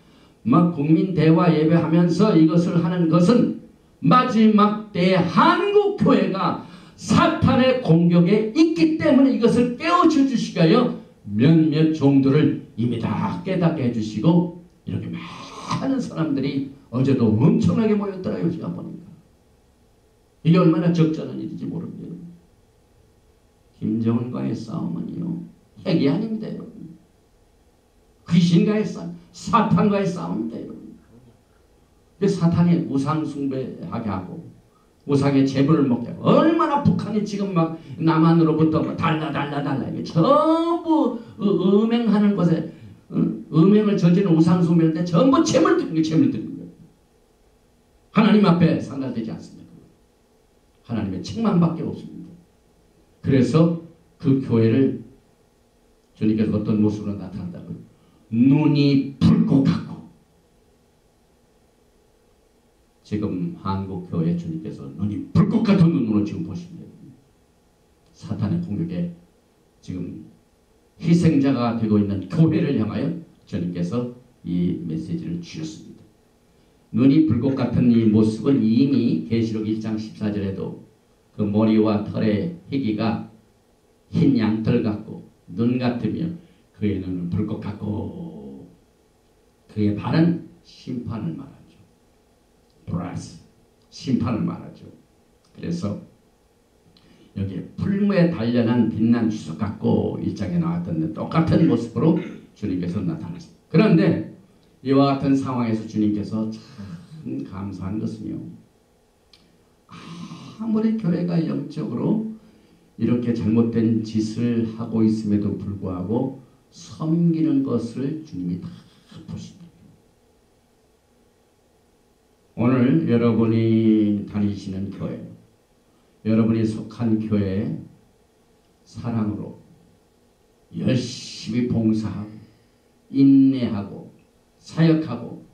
막 국민 대화 예배하면서 이것을 하는 것은 마지막 때의 한국 교회가 사탄의 공격에 있기 때문에 이것을 깨우쳐 주시기 위하여 몇몇 종들을 이미 다 깨닫게 해주시고 이렇게 많은 사람들이 어제도 엄청나게 모였더라고요. 제가 보니까 이게 얼마나 적절한 일인지 모릅니다. 김정은과의 싸움은요 핵이 아닙니다. 여러분. 귀신과의 싸움, 사탄과의 싸움입니다. 여러분. 사탄이 우상 숭배하게 하고 우상의 재물을 먹게 하고 얼마나 북한이 지금 막 남한으로부터 뭐 달라 이게 전부 음행하는 것에 음행을 저지르는 우상 숭배할 때 전부 재물 드리는 거예요. 하나님 앞에 상달되지 않습니다. 하나님의 책망밖에 없습니다. 그래서 그 교회를 주님께서 어떤 모습으로 나타난다고요? 눈이 붉고 같고 지금 한국교회 주님께서 눈이 불꽃 같은 눈으로 지금 보십니다. 사탄의 공격에 지금 희생자가 되고 있는 교회를 향하여 주님께서 이 메시지를 주셨습니다. 눈이 불꽃 같은 이 모습은 이미 계시록 1장 14절에도 그 머리와 털의 희기가 흰 양털 같고 눈 같으며 그의 눈은 불꽃 같고 그의 발은 심판을 말합니다. 브라스 심판을 말하죠. 그래서 여기에 풀무에 단련한 빛난 주석 같고 1장에 나왔던 똑같은 모습으로 주님께서 나타났습니다. 그런데 이와 같은 상황에서 주님께서 참 감사한 것은요, 아무리 교회가 영적으로 이렇게 잘못된 짓을 하고 있음에도 불구하고 섬기는 것을 주님이 다 보십니다. 오늘 여러분이 다니시는 교회, 여러분이 속한 교회에 사랑으로 열심히 봉사하고 인내하고 사역하고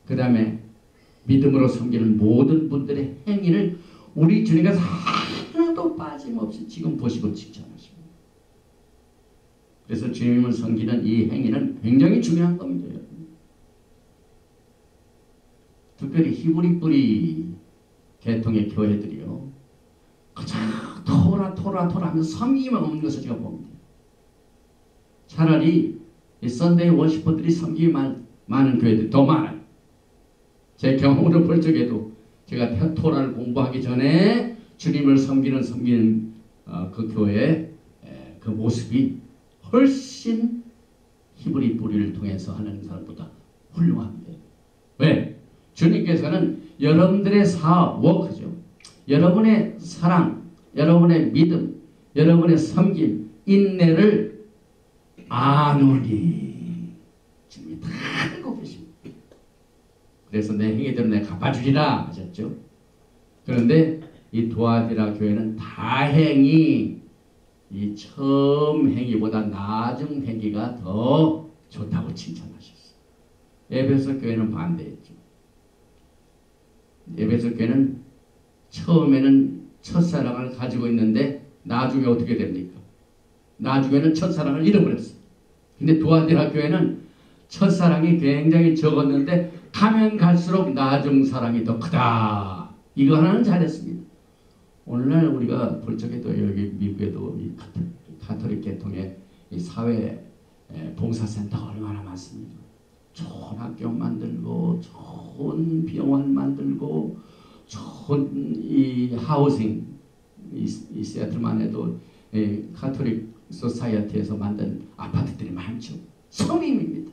그 다음에 믿음으로 섬기는 모든 분들의 행위를 우리 주님께서 하나도 빠짐없이 지금 보시고 칭찬하십니다. 그래서 주님을 섬기는 이 행위는 굉장히 중요한 겁니다. 특별히 히브리 뿌리 계통의 교회들이요, 그저 토라 하면서 섬기기만 없는 것을 제가 봅니다. 차라리 이 썬데이 워시퍼들이 섬기기 많은 교회들이 더 많아요. 제 경험으로 볼 적에도 제가 토라를 공부하기 전에 주님을 섬기는 그 교회의 그 모습이 훨씬 히브리 뿌리를 통해서 하는 사람보다 훌륭합니다. 왜? 주님께서는 여러분들의 사업, 워크죠. 여러분의 사랑, 여러분의 믿음, 여러분의 섬김, 인내를 아노니 주님이 다 알고 계십니다. 그래서 내 행위대로 내가 갚아주리라 하셨죠. 그런데 이 두아디라 교회는 다행히 이 처음 행위보다 나중 행위가 더 좋다고 칭찬하셨어요. 에베소 교회는 반대했죠. 에베소 교회는 처음에는 첫사랑을 가지고 있는데 나중에 어떻게 됩니까? 나중에는 첫사랑을 잃어버렸어요. 근데 두아디라 교회는 첫사랑이 굉장히 적었는데 가면 갈수록 나중 사랑이 더 크다. 이거 하나는 잘했습니다. 오늘날 우리가 볼 적에도 여기 미국에도 이 가톨릭 계통의 이 사회 봉사센터가 얼마나 많습니다. 좋은 학교 만들고 좋은 병원 만들고 좋은 이 하우싱, 이 시애틀만 해도 가톨릭 소사이어티에서 만든 아파트들이 많죠. 섬김입니다.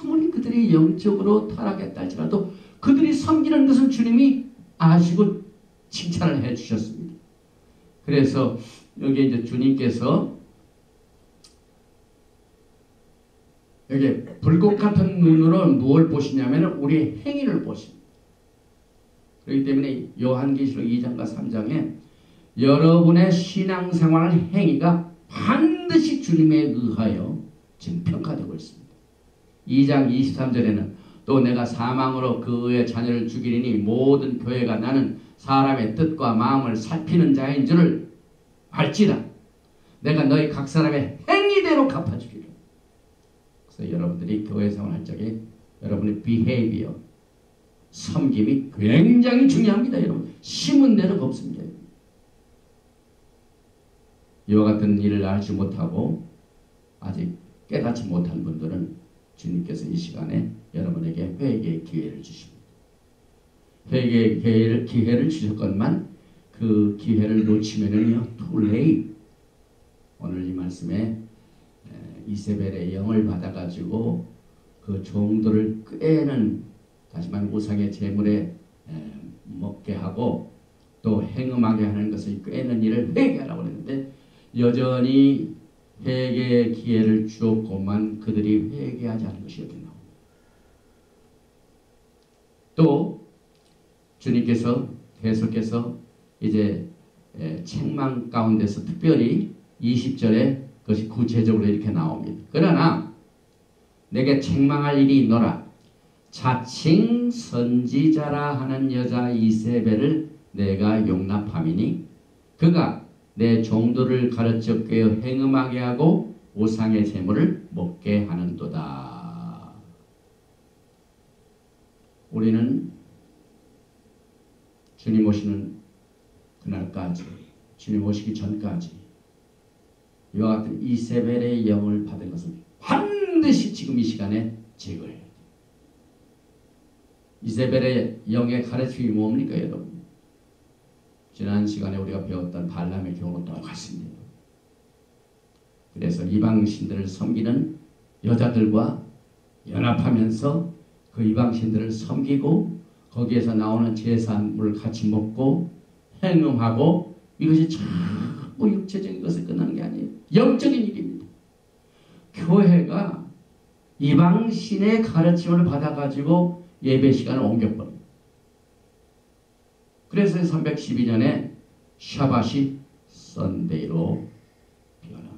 아무리 그들이 영적으로 타락했다 할지라도 그들이 섬기는 것을 주님이 아시고 칭찬을 해 주셨습니다. 그래서 여기 이제 주님께서 여기 불꽃 같은 눈으로 무엇을 보시냐면 우리의 행위를 보십니다. 그렇기 때문에 요한계시록 2장과 3장에 여러분의 신앙생활 행위가 반드시 주님에 의하여 지금 평가되고 있습니다. 2장 23절에는 또 내가 사망으로 그의 자녀를 죽이리니 모든 교회가 나는 사람의 뜻과 마음을 살피는 자인 줄을 알지라. 내가 너희 각 사람의 행위대로 갚아주리라. 그래서 여러분들이 교회 생활할 적에 여러분의 behavior, 섬김이 굉장히 중요합니다. 여러분 심은 데는 없습니다. 이와 같은 일을 알지 못하고 아직 깨닫지 못한 분들은 주님께서 이 시간에 여러분에게 회개의 기회를 주십니다. 회개의 기회를 주셨건만 그 기회를 놓치면은요, too late. 오늘 이 말씀에 이세벨의 영을 받아가지고 그 종들을 꾀는, 다시 말하면 우상의 제물에 먹게 하고 또 행음하게 하는 것을 꾀는 일을 회개하라고 했는데 여전히 회개의 기회를 주었고만 그들이 회개하지 않은 것이 여기 나옵니다. 또 주님께서 계속해서 이제 책망 가운데서 특별히 20절에 그것이 구체적으로 이렇게 나옵니다. 그러나 내게 책망할 일이 있노라. 자칭 선지자라 하는 여자 이세벨을 내가 용납함이니 그가 내 종들을 가르쳐 꿰어 행음하게 하고 우상의 제물을 먹게 하는도다. 우리는 주님 오시는 그날까지, 주님 오시기 전까지 이와 같은 이세벨의 영을 받은 것은 반드시 지금 이 시간에 제거해야 돼요. 이세벨의 영의 가르침이 뭡니까, 여러분? 지난 시간에 우리가 배웠던 발람의 경우는 똑같습니다. 그래서 이방신들을 섬기는 여자들과 연합하면서 그 이방신들을 섬기고 거기에서 나오는 제사물을 같이 먹고 행음하고 이것이 전부 육체적인 것에 끝나는 게 아니에요. 영적인 일입니다. 교회가 이방신의 가르침을 받아가지고 예배 시간을 옮겨버려요. 그래서 312년에 샤밧이 썬데이로 변합니다.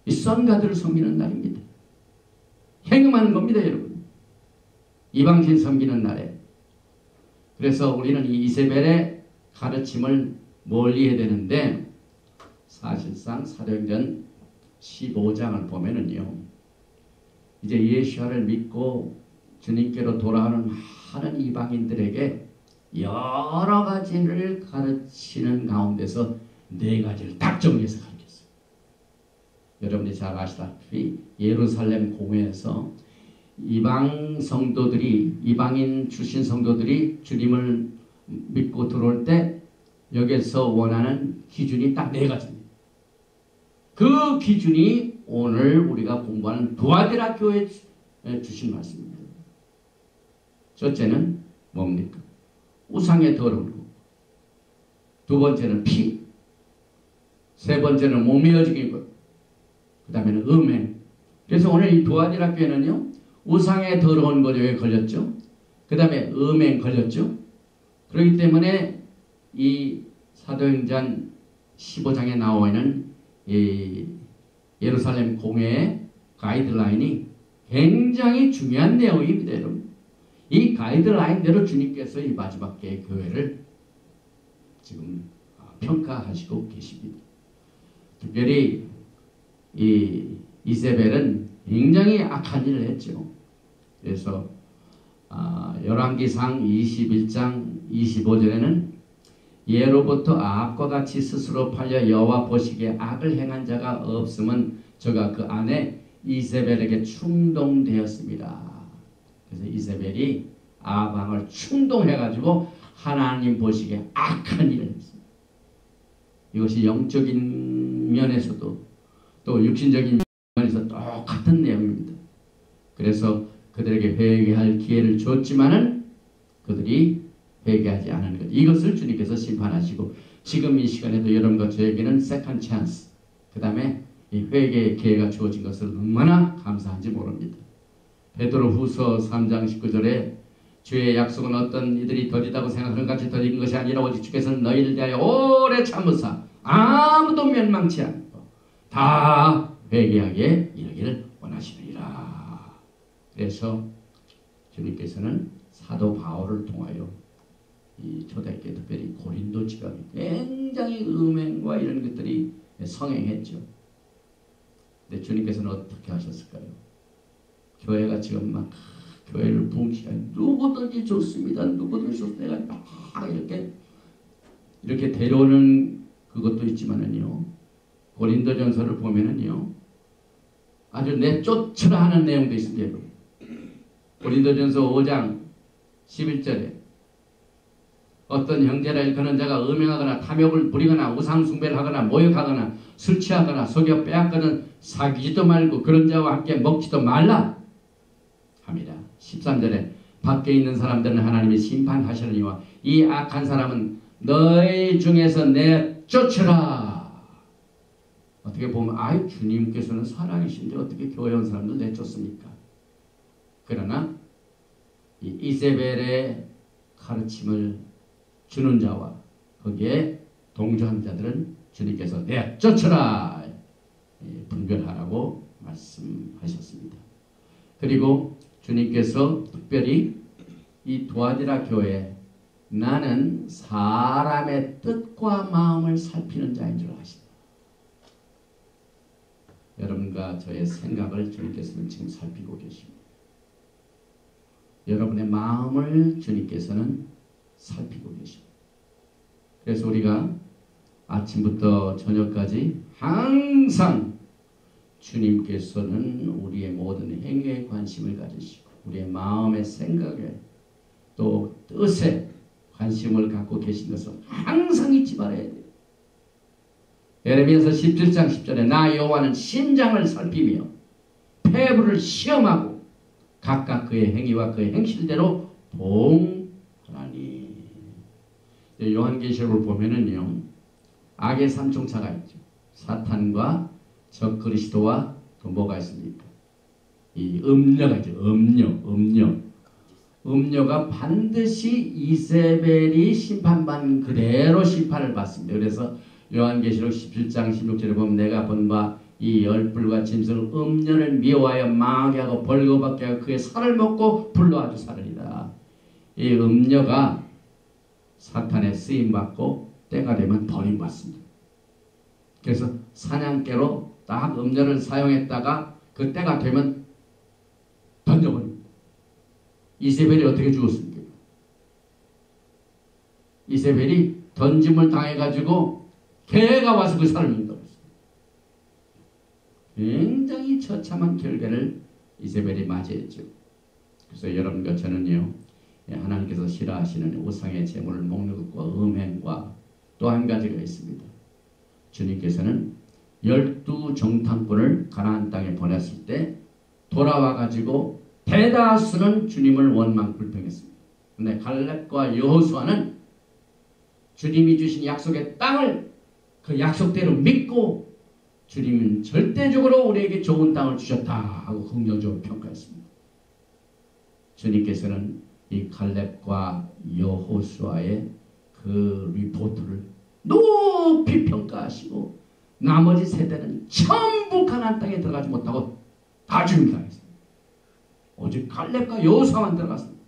이 선가들을 섬기는 날입니다. 행음하는 겁니다, 여러분. 이방신 섬기는 날에. 그래서 우리는 이 이세벨의 가르침을 멀리해야 되는데 사실상 사도행전 15장을 보면은요, 이제 예수를 믿고 주님께로 돌아오는 많은 이방인들에게 여러 가지를 가르치는 가운데서 네 가지를 딱 정리해서 가르쳤어요. 여러분들이 잘 아시다시피 예루살렘 공회에서 이방 성도들이, 이방인 출신 성도들이 주님을 믿고 들어올 때 여기서 원하는 기준이 딱 네 가지입니다. 그 기준이 오늘 우리가 공부하는 두아디라 교회에 주신 말씀입니다. 첫째는 뭡니까? 우상의 더러운 것. 두 번째는 피. 세 번째는 몸이 어지긴 것. 그 다음에는 음행. 그래서 오늘 이 두아디라 교회는요, 우상의 더러운 것에 걸렸죠. 그 다음에 음행 걸렸죠. 그렇기 때문에 이 사도행전 15장에 나와 있는 이 예루살렘 공회의 가이드라인이 굉장히 중요한 내용입니다, 여러분. 이 가이드라인대로 주님께서 이 마지막 때의 교회를 지금 평가하시고 계십니다. 특별히 이 이세벨은 굉장히 악한 일을 했죠. 그래서 열왕기상 21장 25절에는 예로부터 아합과 같이 스스로 팔려 여호와 보시기에 악을 행한 자가 없음은 저가 그 안에 이세벨에게 충동되었습니다. 그래서 이세벨이 아합 충동해가지고 하나님 보시기에 악한 일을 했습니다. 이것이 영적인 면에서도 또 육신적인 면에서 똑같은 내용입니다. 그래서 그들에게 회개할 기회를 줬지만은 그들이 회개하지 않은 것. 이것을 주님께서 심판하시고 지금 이 시간에도 여러분과 저에게는 세컨 찬스, 그 다음에 이 회개의 기회가 주어진 것을 얼마나 감사한지 모릅니다. 베드로후서 3장 19절에 주의 약속은 어떤 이들이 더디다고 생각하는 같이 더딘 것이 아니라 오직 주께서는 너희를 대하여 오래 참으사 아무도 멸망치 않고 다 회개하게 이르기를 원하시느니라. 그래서 주님께서는 사도 바울을 통하여 이 초대교회 특별히 고린도 지방에 굉장히 음행과 이런 것들이 성행했죠. 근데 주님께서는 어떻게 하셨을까요? 교회가 지금 막 교회를 부흥시키는 누구든지 좋습니다. 누구든지 좋습니다. 내가 막 이렇게 데려오는 그것도 있지만은요, 고린도전서를 보면은요, 아주 내쫓으라 하는 내용도 있습니다. 여러분. 고린도전서 5장 11절에 어떤 형제라 일컫는 자가 음행하거나 탐욕을 부리거나 우상숭배를 하거나 모욕하거나 술 취하거나 속여 빼앗거나 사귀지도 말고 그런 자와 함께 먹지도 말라 합니다. 13절에 밖에 있는 사람들은 하나님이 심판하시느니와 이 악한 사람은 너희 중에서 내쫓으라. 어떻게 보면 아이 주님께서는 사랑이신데 어떻게 교회 온 사람들 내쫓습니까? 그러나 이 이세벨의 가르침을 주는 자와 거기에 동조한 자들은 주님께서 내쫓으라 분별하라고 말씀하셨습니다. 그리고 주님께서 특별히 이 두아디라 교회에 나는 사람의 뜻과 마음을 살피는 자인 줄 아시다. 여러분과 저의 생각을 주님께서는 지금 살피고 계십니다. 여러분의 마음을 주님께서는 살피고 계십니다. 그래서 우리가 아침부터 저녁까지 항상 주님께서는 우리의 모든 행위에 관심을 가지시고 우리의 마음의 생각에 또 뜻에 관심을 갖고 계신 것을 항상 잊지 말아야 돼요. 예레미야서 17장 10절에 나 여호와는 심장을 살피며 폐부를 시험하고 각각 그의 행위와 그의 행실대로 보응하나니. 요한계시록을 보면은요, 악의 삼총사가 있죠. 사탄과 적 그리스도와 또 뭐가 있습니까? 이 음녀가 있죠. 음녀가 반드시 이세벨이 심판받는 그대로 심판을 받습니다. 그래서 요한계시록 17장 16절에 보면 내가 본 바 이 열불과 짐승을 음녀를 미워하여 망하게 하고 벌거벗게 하고 그의 살을 먹고 불로 아주 살으리라. 이 음녀가 사탄의 쓰임받고 때가 되면 버림받습니다. 그래서 사냥개로 딱 음녀를 사용했다가 그 때가 되면 던져버립니다. 이세벨이 어떻게 죽었습니까? 이세벨이 던짐을 당해가지고 개가 와서 그 살을 먹는다고 했습니다. 굉장히 처참한 결과를 이세벨이 맞이했죠. 그래서 여러분과 저는요, 하나님께서 싫어하시는 우상의 제물을 먹는 것과 음행과 또 한 가지가 있습니다. 주님께서는 12정탐꾼을 가나안 땅에 보냈을 때 돌아와가지고 대다수는 주님을 원망 불평했습니다. 그런데 갈렙과 여호수아는 주님이 주신 약속의 땅을 그 약속대로 믿고 주님은 절대적으로 우리에게 좋은 땅을 주셨다 하고 긍정적으로 평가했습니다. 주님께서는 이 갈렙과 여호수아의 그 리포트를 높이 평가하시고 나머지 세대는 전부 가나안 땅에 들어가지 못하고 다 죽임당했습니다. 오직 갈렙과 여호수아만 들어갔습니다.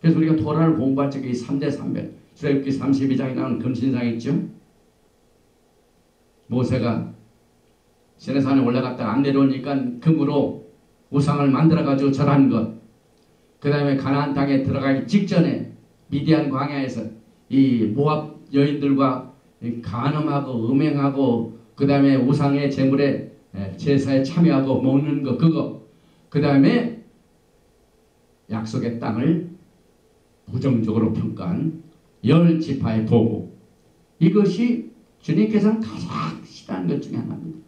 그래서 우리가 토라를 공부할 적에 3대 300 출애굽기 32장에 나오는 금신상이 있죠. 모세가 시내산에 올라갔다가 안 내려오니까 금으로 우상을 만들어가지고 절한 것, 그 다음에 가나안 땅에 들어가기 직전에 미디안 광야에서 이 모압 여인들과 간음하고 음행하고 그 다음에 우상의 제물에 제사에 참여하고 먹는 거 그거, 그 다음에 약속의 땅을 부정적으로 평가한 10지파의 보고, 이것이 주님께서는 가장 싫어하는 것 중에 하나입니다.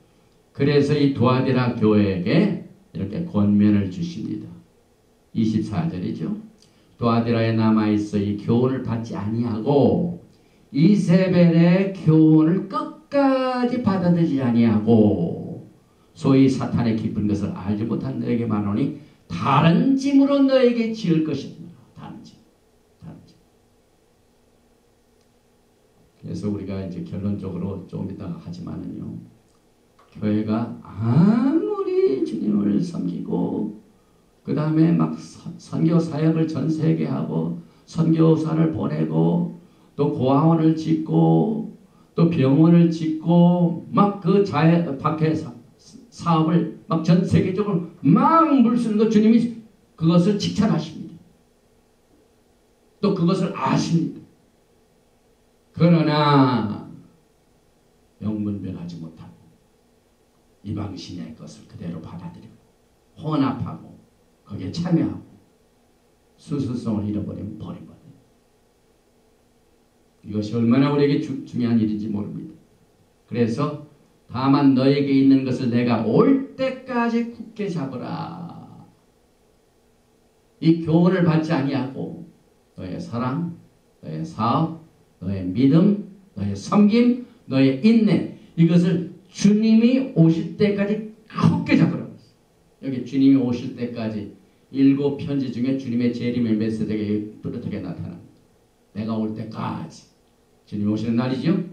그래서 이 두아디라 교회에게 이렇게 권면을 주십니다. 24절이죠. 두아디라에 남아있어 이 교훈을 받지 아니하고 이세벨의 교훈을 끝까지 받아들이지 아니하고 소위 사탄의 깊은 것을 알지 못한 너에게 말하노니 다른 짐으로 너에게 지을 것이다. 다른 짐. 그래서 우리가 이제 결론적으로 조금 이따가 하지만은요, 교회가 아무리 주님을 섬기고 그 다음에 막 선교 사역을 전 세계에 하고 선교사를 보내고 또 고아원을 짓고 또 병원을 짓고 막 그 박해 사업을 막 전 세계적으로 막 물쓰는 것, 주님이 그것을 칭찬하십니다. 또 그것을 아십니다. 그러나 영분별하지 못하고 이방신의 것을 그대로 받아들이고 혼합하고 거기에 참여하고 수수성을 잃어버리면 버리거든요. 이것이 얼마나 우리에게 중요한 일인지 모릅니다. 그래서 다만 너에게 있는 것을 내가 올 때까지 굳게 잡으라. 이 교훈을 받지 아니하고 너의 사랑, 너의 사업, 너의 믿음, 너의 섬김, 너의 인내, 이것을 주님이 오실 때까지 굳게 잡으라고 했어요. 여기 주님이 오실 때까지 7편지 중에 주님의 재림의 메시지가 뚜렷하게 나타납니다. 내가 올 때까지. 주님이 오시는 날이죠.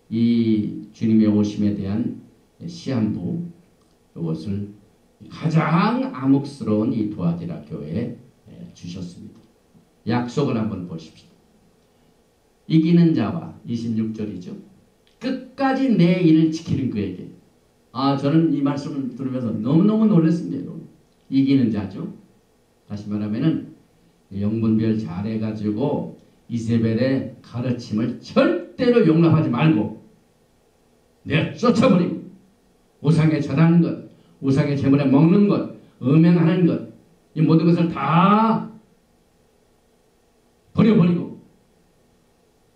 이 주님의 오심에 대한 시한부, 이것을 가장 암흑스러운 이 두아디라 교회에 주셨습니다. 약속을 한번 보십시오. 이기는 자와 26절이죠. 끝까지 내 일을 지키는 그에게. 저는 이 말씀을 들으면서 너무너무 놀랐습니다. 이기는 자죠. 다시 말하면은 영분별 잘해가지고 이세벨의 가르침을 절대로 용납하지 말고 내가 쫓아버리고 우상에 절하는 것, 우상의 제물에 먹는 것, 음행하는 것, 이 모든 것을 다 버려버리고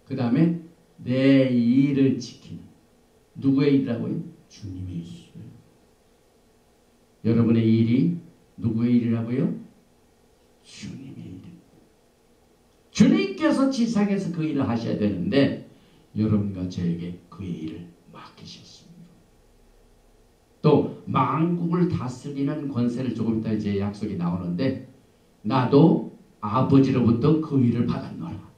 그 다음에 내 일을 지키는, 누구의 일이라고요? 주님의 일. 여러분의 일이 누구의 일이라고요? 주님의 일입니다. 주님께서 지상에서 그 일을 하셔야 되는데 여러분과 저에게 그의 일을 맡기셨습니다. 또 만국을 다스리는 권세를 조금 이따 이제 약속이 나오는데 나도 아버지로부터 그 일을 받았노라.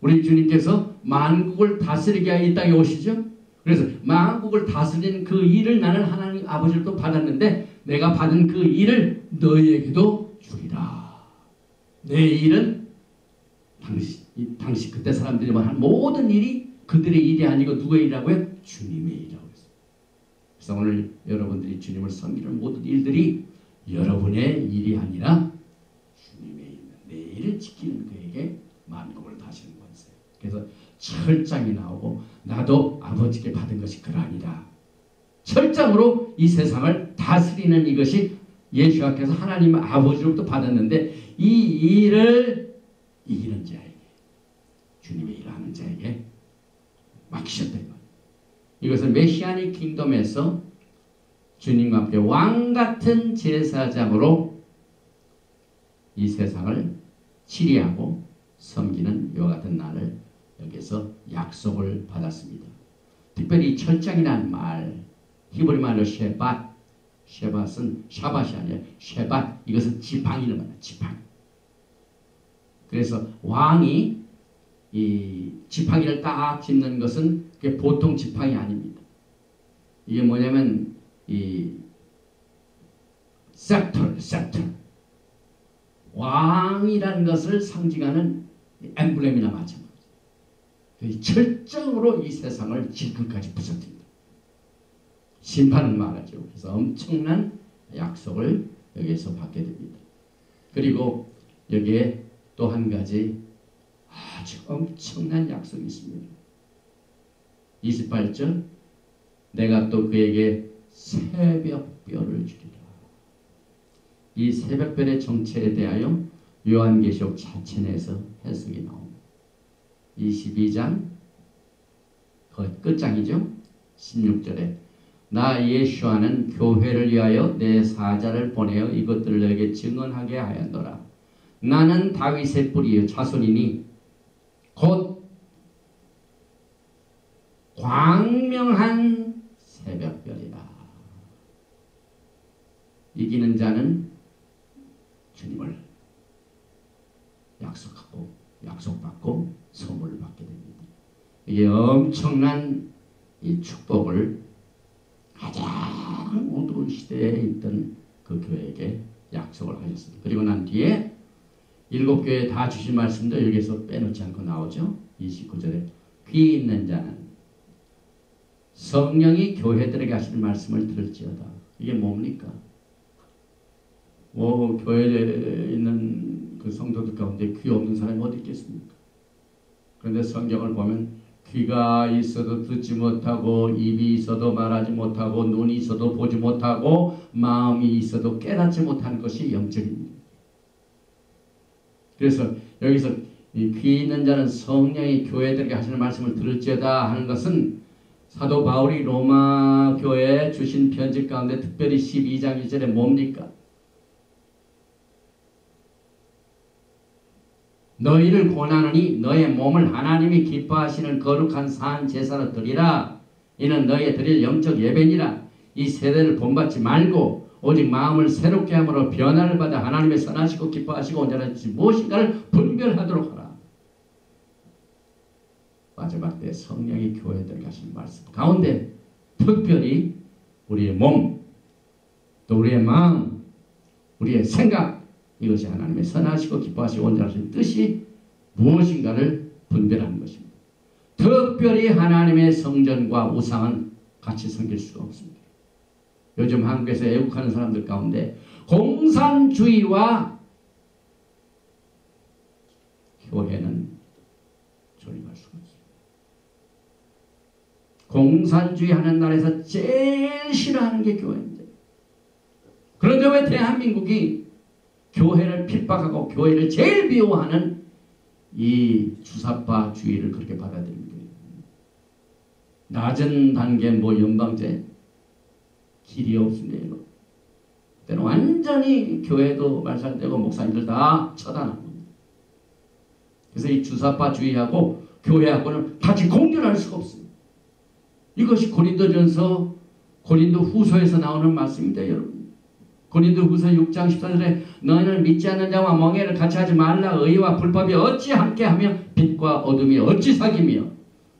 우리 주님께서 만국을 다스리게 하여 이 땅에 오시죠. 그래서 만국을 다스리는 그 일을 나는 하나님 아버지로부터 받았는데 내가 받은 그 일을 너희에게도 주리라. 내 일은 당시 그때 사람들이 한 모든 일이 그들의 일이 아니고 누구의 일이라고요? 주님의 일이라고 했어요. 그래서 오늘 여러분들이 주님을 섬기는 모든 일들이 여러분의 일이 아니라 주님의 일입니다. 내 일을 지키는 그에게 만국을 다스리는 권세. 그래서 철장이 나오고 나도 아버지께 받은 것이 그러하니라. 철장으로 이 세상을 다스리는 이것이 예수께서 하나님 아버지로부터 받았는데 이 일을 이기는 자에게 주님의 일을 하는 자에게 맡기셨다. 이것은 메시아닉 킹덤에서 주님과 함께 왕같은 제사장으로 이 세상을 치리하고 섬기는 이와 같은 날을 여기서 약속을 받았습니다. 특별히 철장이라는 말, 히브리 말로 셰밧, 셰밧은 샤밧이 아니라 셰밧, 이것은 지팡이는 말이야. 지팡이. 그래서 왕이 이 지팡이를 딱 짚는 것은 그게 보통 지팡이 아닙니다. 이게 뭐냐면 이 셉터, 왕이라는 것을 상징하는 엠블렘이나 마찬가지입니다. 철저으로 이 세상을 질끝까지 부서뜨립니다. 심판은 말하죠. 그래서 엄청난 약속을 여기에서 받게 됩니다. 그리고 여기에 또 한 가지 아주 엄청난 약속이 있습니다. 28절 내가 또 그에게 새벽별을 주리라. 이 새벽별의 정체에 대하여 요한계시록 자체 내에서 해석이 나옵니다. 22장 거의 끝장이죠. 16절에 나 예수와는 교회를 위하여 내 사자를 보내어 이것들을 너에게 증언하게 하였노라. 나는 다윗의 뿌리의 자손이니 곧 광명한 새벽별이라. 이기는 자는 주님을 약속받고 선물을 받게 됩니다. 이게 엄청난 이 축복을 가장 어두운 시대에 있던 그 교회에게 약속을 하셨습니다. 그리고 난 뒤에 7교회 다 주신 말씀도 여기서 빼놓지 않고 나오죠. 29절에 귀 있는 자는 성령이 교회들에게 하시는 말씀을 들을지어다. 이게 뭡니까? 교회에 있는 그 성도들 가운데 귀 없는 사람이 어디 있겠습니까? 그런데 성경을 보면 귀가 있어도 듣지 못하고 입이 있어도 말하지 못하고 눈이 있어도 보지 못하고 마음이 있어도 깨닫지 못하는 것이 영적입니다. 그래서 여기서 이 귀 있는 자는 성령이 교회들에게 하시는 말씀을 들을지어다 하는 것은 사도 바울이 로마 교회에 주신 편지 가운데 특별히 12장 1절에 뭡니까? 너희를 권하노니 너의 몸을 하나님이 기뻐하시는 거룩한 산 제사로 드리라. 이는 너희의 드릴 영적 예배니라. 이 세대를 본받지 말고 오직 마음을 새롭게 함으로 변화를 받아 하나님의 선하시고 기뻐하시고 온전한 뜻이 무엇인가를 분별하도록 하라. 마지막 때 성령이 교회들에게 하신 말씀 가운데 특별히 우리의 몸, 또 우리의 마음, 우리의 생각, 이것이 하나님의 선하시고 기뻐하시고 온전하신 뜻이 무엇인가를 분별하는 것입니다. 특별히 하나님의 성전과 우상은 같이 섬길 수가 없습니다. 요즘 한국에서 애국하는 사람들 가운데 공산주의와 교회는 조립할 수가 없습니다. 공산주의 하는 나라에서 제일 싫어하는 게 교회인데, 그런데 왜 대한민국이 교회를 핍박하고 교회를 제일 미워하는 이 주사파주의를 그렇게 받아들입니다. 낮은 단계 연방제 길이 없습니다. 그때는 완전히 교회도 말살되고 목사님들 다 처단하고, 그래서 이 주사파주의하고 교회하고는 같이 공존할 수가 없습니다. 이것이 고린도전서 고린도후서에서 나오는 말씀입니다, 여러분. 고린도후서 6장 14절에 너희는 믿지 않는 자와 멍해를 같이 하지 말라. 의와 불법이 어찌 함께하며 빛과 어둠이 어찌 사귀며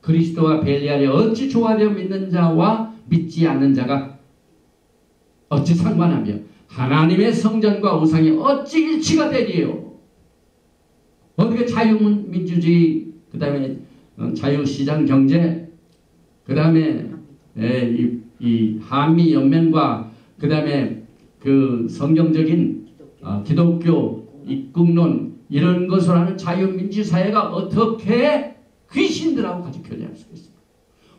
그리스도와 벨리알이 어찌 조화되어 믿는 자와 믿지 않는 자가 어찌 상관하며 하나님의 성전과 우상이 어찌 일치가 되리요. 어떻게 자유민주주의, 그 다음에 자유시장 경제, 그 다음에 이 한미연맹과 그 다음에 그 성경적인 기독교 입국론 이런 것을 하는 자유민주사회가 어떻게 귀신들하고 같이 교제할 수가 있습니까?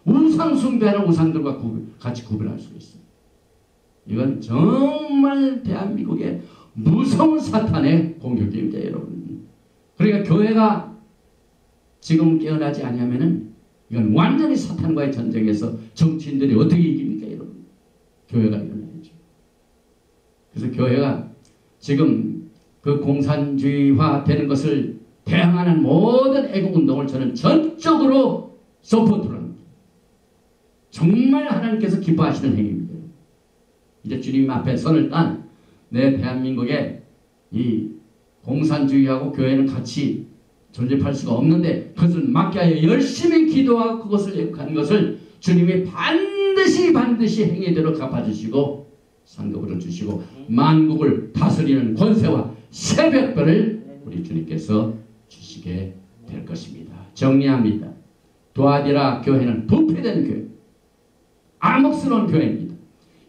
우상 숭배하는 우상들과 같이 구별할 수가 있습니다. 이건 정말 대한민국의 무서운 사탄의 공격입니다, 여러분. 그러니까 교회가 지금 깨어나지 않으면은 이건 완전히 사탄과의 전쟁에서 정치인들이 어떻게 이깁니까, 여러분? 교회가 일어나야죠. 그래서 교회가 지금 그 공산주의화 되는 것을 대항하는 모든 애국운동을 저는 전적으로 서포트를 합니다. 정말 하나님께서 기뻐하시는 행위입니다. 이제 주님 앞에 선을 딴 내 대한민국에 이 공산주의하고 교회는 같이 존재할 수가 없는데 그것을 막게 하여 열심히 기도하고 그것을 애국하는 것을 주님이 반드시 행위대로 갚아주시고 상급으로 주시고 만국을 다스리는 권세와 새벽별을 우리 주님께서 주시게 될 것입니다. 정리합니다. 도아디라 교회는 부패된 교회, 암흑스러운 교회입니다.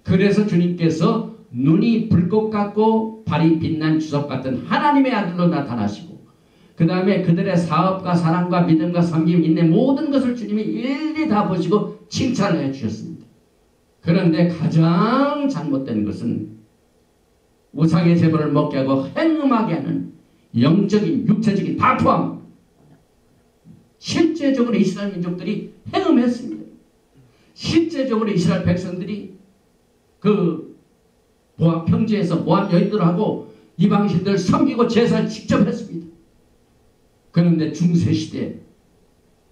그래서 주님께서 눈이 불꽃 같고 발이 빛난 주석 같은 하나님의 아들로 나타나시고 그 다음에 그들의 사업과 사랑과 믿음과 섬김, 인내 모든 것을 주님이 일일이 다 보시고 칭찬을 해주셨습니다. 그런데 가장 잘못된 것은 우상의 제물을 먹게 하고 행음하게 하는 영적인 육체적인 다 포함. 실제적으로 이스라엘 민족들이 행음했습니다. 실제적으로 이스라엘 백성들이 그 모압 평지에서 모압 여인들하고 이방신들 섬기고 제사를 직접 했습니다. 그런데 중세시대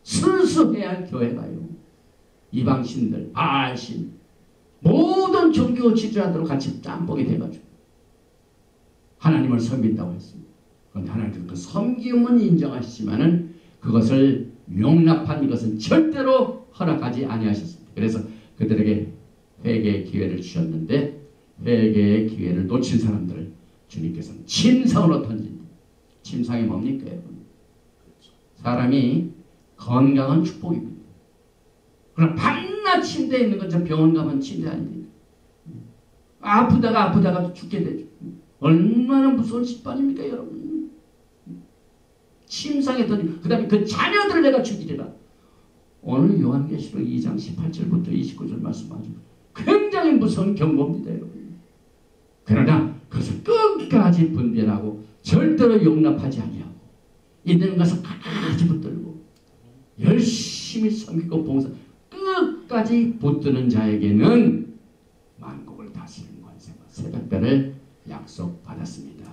순수해야 할 교회가요, 이방신들, 바알신 모든 종교 지도자들로 같이 짬뽕이 돼가지고 하나님을 섬긴다고 했습니다. 그런데 하나님께서 그 섬김은 인정하시지만은 그것을 용납한 이것은 절대로 허락하지 아니하셨습니다. 그래서 그들에게 회개의 기회를 주셨는데 회개의 기회를 놓친 사람들을 주님께서는 침상으로 던진다. 침상이 뭡니까, 여러분? 사람이 건강한 축복입니다. 그러나 밤낮 침대에 있는 것처럼 병원 가면 침대 아닙니다. 아프다가 죽게 되죠. 얼마나 무서운 심판입니까, 여러분? 침상에 던진, 그 다음에 그 자녀들을 내가 죽이리라. 오늘 요한계시록 2장 18절부터 29절 말씀하죠. 굉장히 무서운 경고입니다, 여러분. 그러나 그것을 끝까지 분별하고 절대로 용납하지 아니하고 있는 것을 끝까지 붙들고 열심히 섬기고 봉사 끝까지 붙드는 자에게는 만국을 다스리는 권세와 새벽별을 약속받았습니다.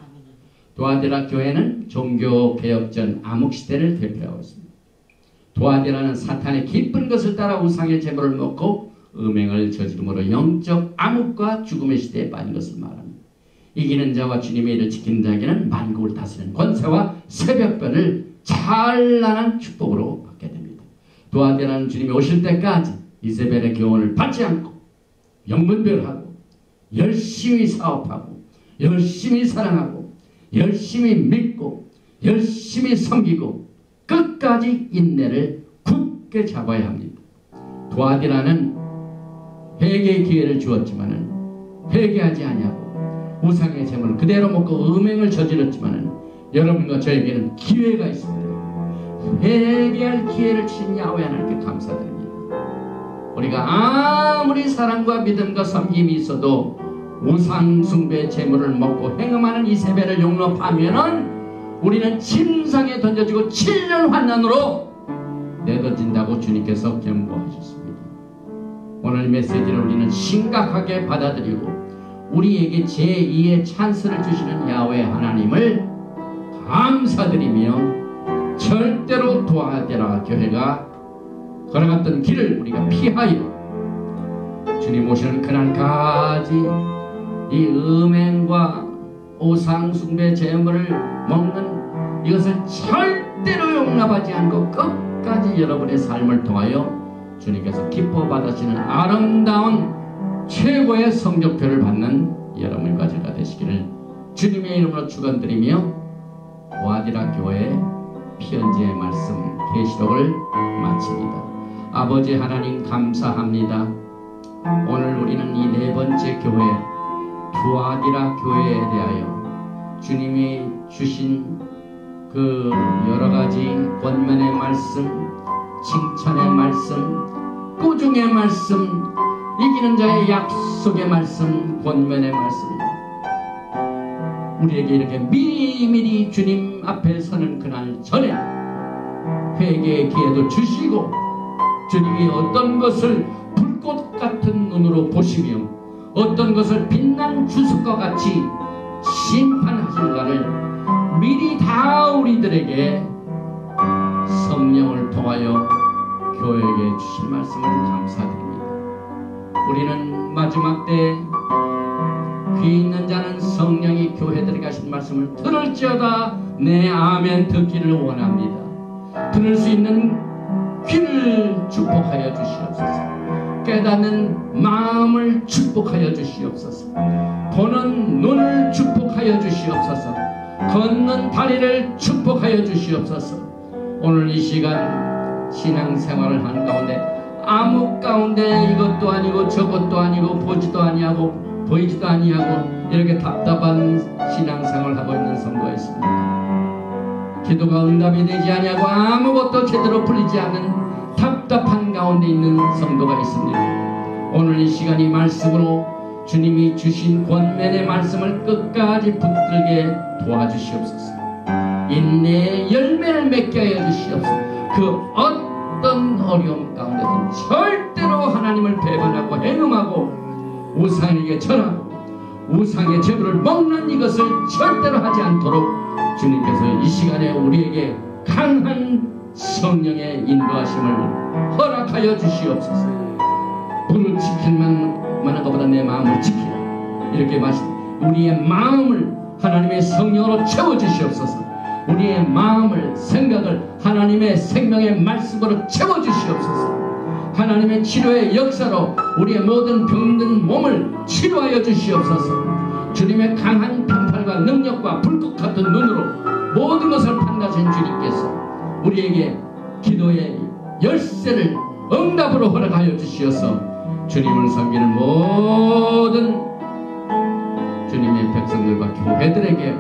도아디라 교회는 종교개혁 전 암흑시대를 대표하고 있습니다. 도아디라는 사탄의 기쁜 것을 따라 우상의 제물을 먹고 음행을 저지름으로 영적 암흑과 죽음의 시대에 빠진 것을 말합니다. 이기는 자와 주님의 일을 지키는 자에게는 만국을 다스리는 권세와 새벽별을 찬란한 축복으로 받게 됩니다. 도아디라는 주님이 오실 때까지 이세벨의 교훈을 받지 않고 영분별하고 열심히 사업하고 열심히 사랑하고 열심히 믿고 열심히 섬기고 끝까지 인내를 굳게 잡아야 합니다. 도아디라는 회개의 기회를 주었지만은 회개하지 아니하고 우상의 제물을 그대로 먹고 음행을 저질렀지만은 여러분과 저에게는 기회가 있습니다. 회개할 기회를 주신 야훼 하나님께 감사드립니다. 우리가 아무리 사랑과 믿음과 섬김이 있어도 우상 숭배 제물을 먹고 행음하는 이세벨을 용납하면은 우리는 침상에 던져지고 7년 환난으로 내던진다고 주님께서 경고하셨습니다. 오늘 메시지를 우리는 심각하게 받아들이고 우리에게 제2의 찬스를 주시는 야훼 하나님을 감사드리며 절대로 도와대라 교회가 걸어갔던 길을 우리가 피하여 주님 오시는 그날까지 이 음행과 우상숭배 제물을 먹는 이것을 절대로 용납하지 않고 끝까지 여러분의 삶을 통하여 주님께서 기뻐 받으시는 아름다운 최고의 성적표를 받는 여러분과 제가 되시기를 주님의 이름으로 축원드리며 도아디라 교회 피언지의 말씀 계시록을 마칩니다. 아버지 하나님 감사합니다. 오늘 우리는 이 네 번째 교회 두아디라 교회에 대하여 주님이 주신 그 여러가지 권면의 말씀, 칭찬의 말씀, 꾸중의 말씀, 이기는 자의 약속의 말씀, 권면의 말씀, 우리에게 이렇게 미리미리 주님 앞에 서는 그날 전에 회개의 기회도 주시고 주님이 어떤 것을 불꽃 같은 눈으로 보시며 어떤 것을 빛난 주석과 같이 심판하시는가를 미리 다 우리들에게 성령을 통하여 교회에게 주신 말씀을 감사드립니다. 우리는 마지막 때 귀 있는 자는 성령이 교회들에게 하신 말씀을 들을지어다 내 아멘 듣기를 원합니다. 들을 수 있는 귀를 축복하여 주시옵소서. 깨닫는 마음을 축복하여 주시옵소서. 보는 눈을 축복하여 주시옵소서. 걷는 다리를 축복하여 주시옵소서. 오늘 이 시간 신앙생활을 하는 가운데 암흑 가운데 이것도 아니고 저것도 아니고 보지도 아니하고 보이지도 아니하고 이렇게 답답한 신앙생활을 하고 있는 성도가 있습니다. 기도가 응답이 되지 아니하고 아무것도 제대로 풀리지 않는 답답한 가운데 있는 성도가 있습니다. 오늘 이 시간 이 말씀으로 주님이 주신 권면의 말씀을 끝까지 붙들게 도와주시옵소서. 인내의 열매를 맺게 하여 주시옵소서. 그 어떤 어려움 가운데서 절대로 하나님을 배반하고 행음하고 우상에게 절하고 우상의 제물을 먹는 이것을 절대로 하지 않도록 주님께서 이 시간에 우리에게 강한 성령의 인도하심을 허락하여 주시옵소서. 불을 지킬 만한 것보다 내 마음을 지키라. 이렇게 우리의 마음을 하나님의 성령으로 채워주시옵소서. 우리의 마음을 생각을 하나님의 생명의 말씀으로 채워주시옵소서. 하나님의 치료의 역사로 우리의 모든 병든 몸을 치료하여 주시옵소서. 주님의 강한 편팔과 능력과 불꽃 같은 눈으로 모든 것을 판단하신 주님께서 우리에게 기도의 열쇠를 응답으로 허락하여 주시어서 주님을 섬기는 모든 주님의 백성들과 교회들에게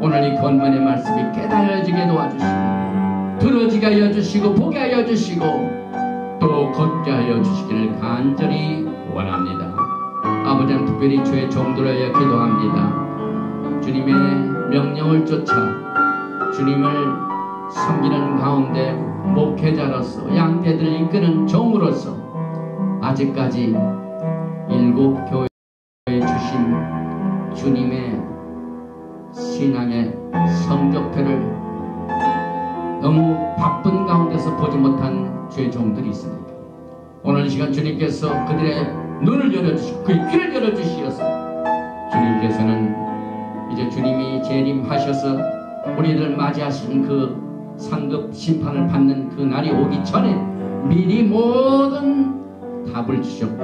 오늘 이 권면의 말씀이 깨달아지게 도와주시고 들어지게 하여 주시고 보게 하여 주시고 또 걷게 하여 주시기를 간절히 원합니다. 아버지는 특별히 주의 종들을 위해 기도합니다. 주님의 명령을 쫓아 주님을 섬기는 가운데 목회자로서 양떼들을 이끄는 종으로서 아직까지 7교회에 주신 주님의 신앙의 성적표를 너무 바쁜 가운데서 보지 못한 주의 종들이 있습니다. 오늘 이 시간 주님께서 그들의 눈을 열어주시고 그의 귀를 열어주시어서 주님께서는 이제 주님이 재림하셔서 우리를 맞이하시는 그 상급 심판을 받는 그 날이 오기 전에 미리 모든 답을 주셨고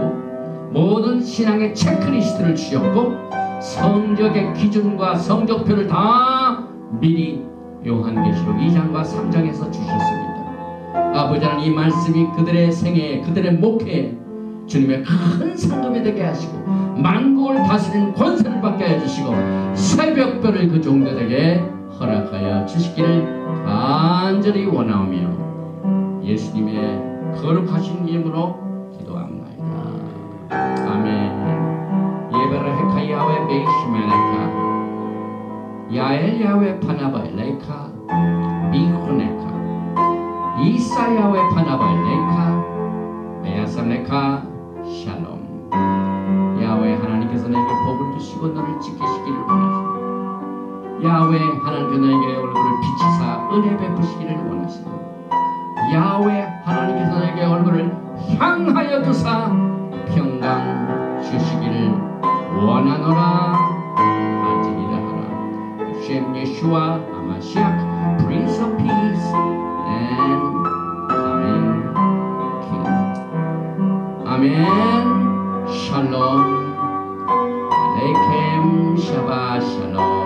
모든 신앙의 체크리스트를 주셨고 성적의 기준과 성적표를 다 미리 요한계시록 2장과 3장에서 주셨습니다. 아버지 하나님, 이 말씀이 그들의 생애에 그들의 목회에 주님의 큰 상급이 되게 하시고 만국을 다스리는 권세를 받게 해주시고 새벽별을 그 종들에게 허락하여 주시기를 간절히 원하오며 예수님의 거룩하신 이름으로 기도합니다. 아멘. 예배를 헤카 야훼 베이시메네카 야엘 야훼 파나바일레카 미호네카 이사 야훼 파나바일레카 메야삼레카 샬롬. 야훼 하나님께서 하나님께서 내게 복을 주시고 너를 지키시기를 원하시고 야훼 하나님께서 내게 얼굴을 비치사 은혜 베푸시기를 원하시고 야훼 하나님께서 내게 얼굴을 향하여 두사 평강 주시기를 원하노라. 알지니라 하라. 쉔 예슈아 하마시아 Prince of Peace and coming King. 아멘. 샬롬 알레이켐 샤바 샬롬.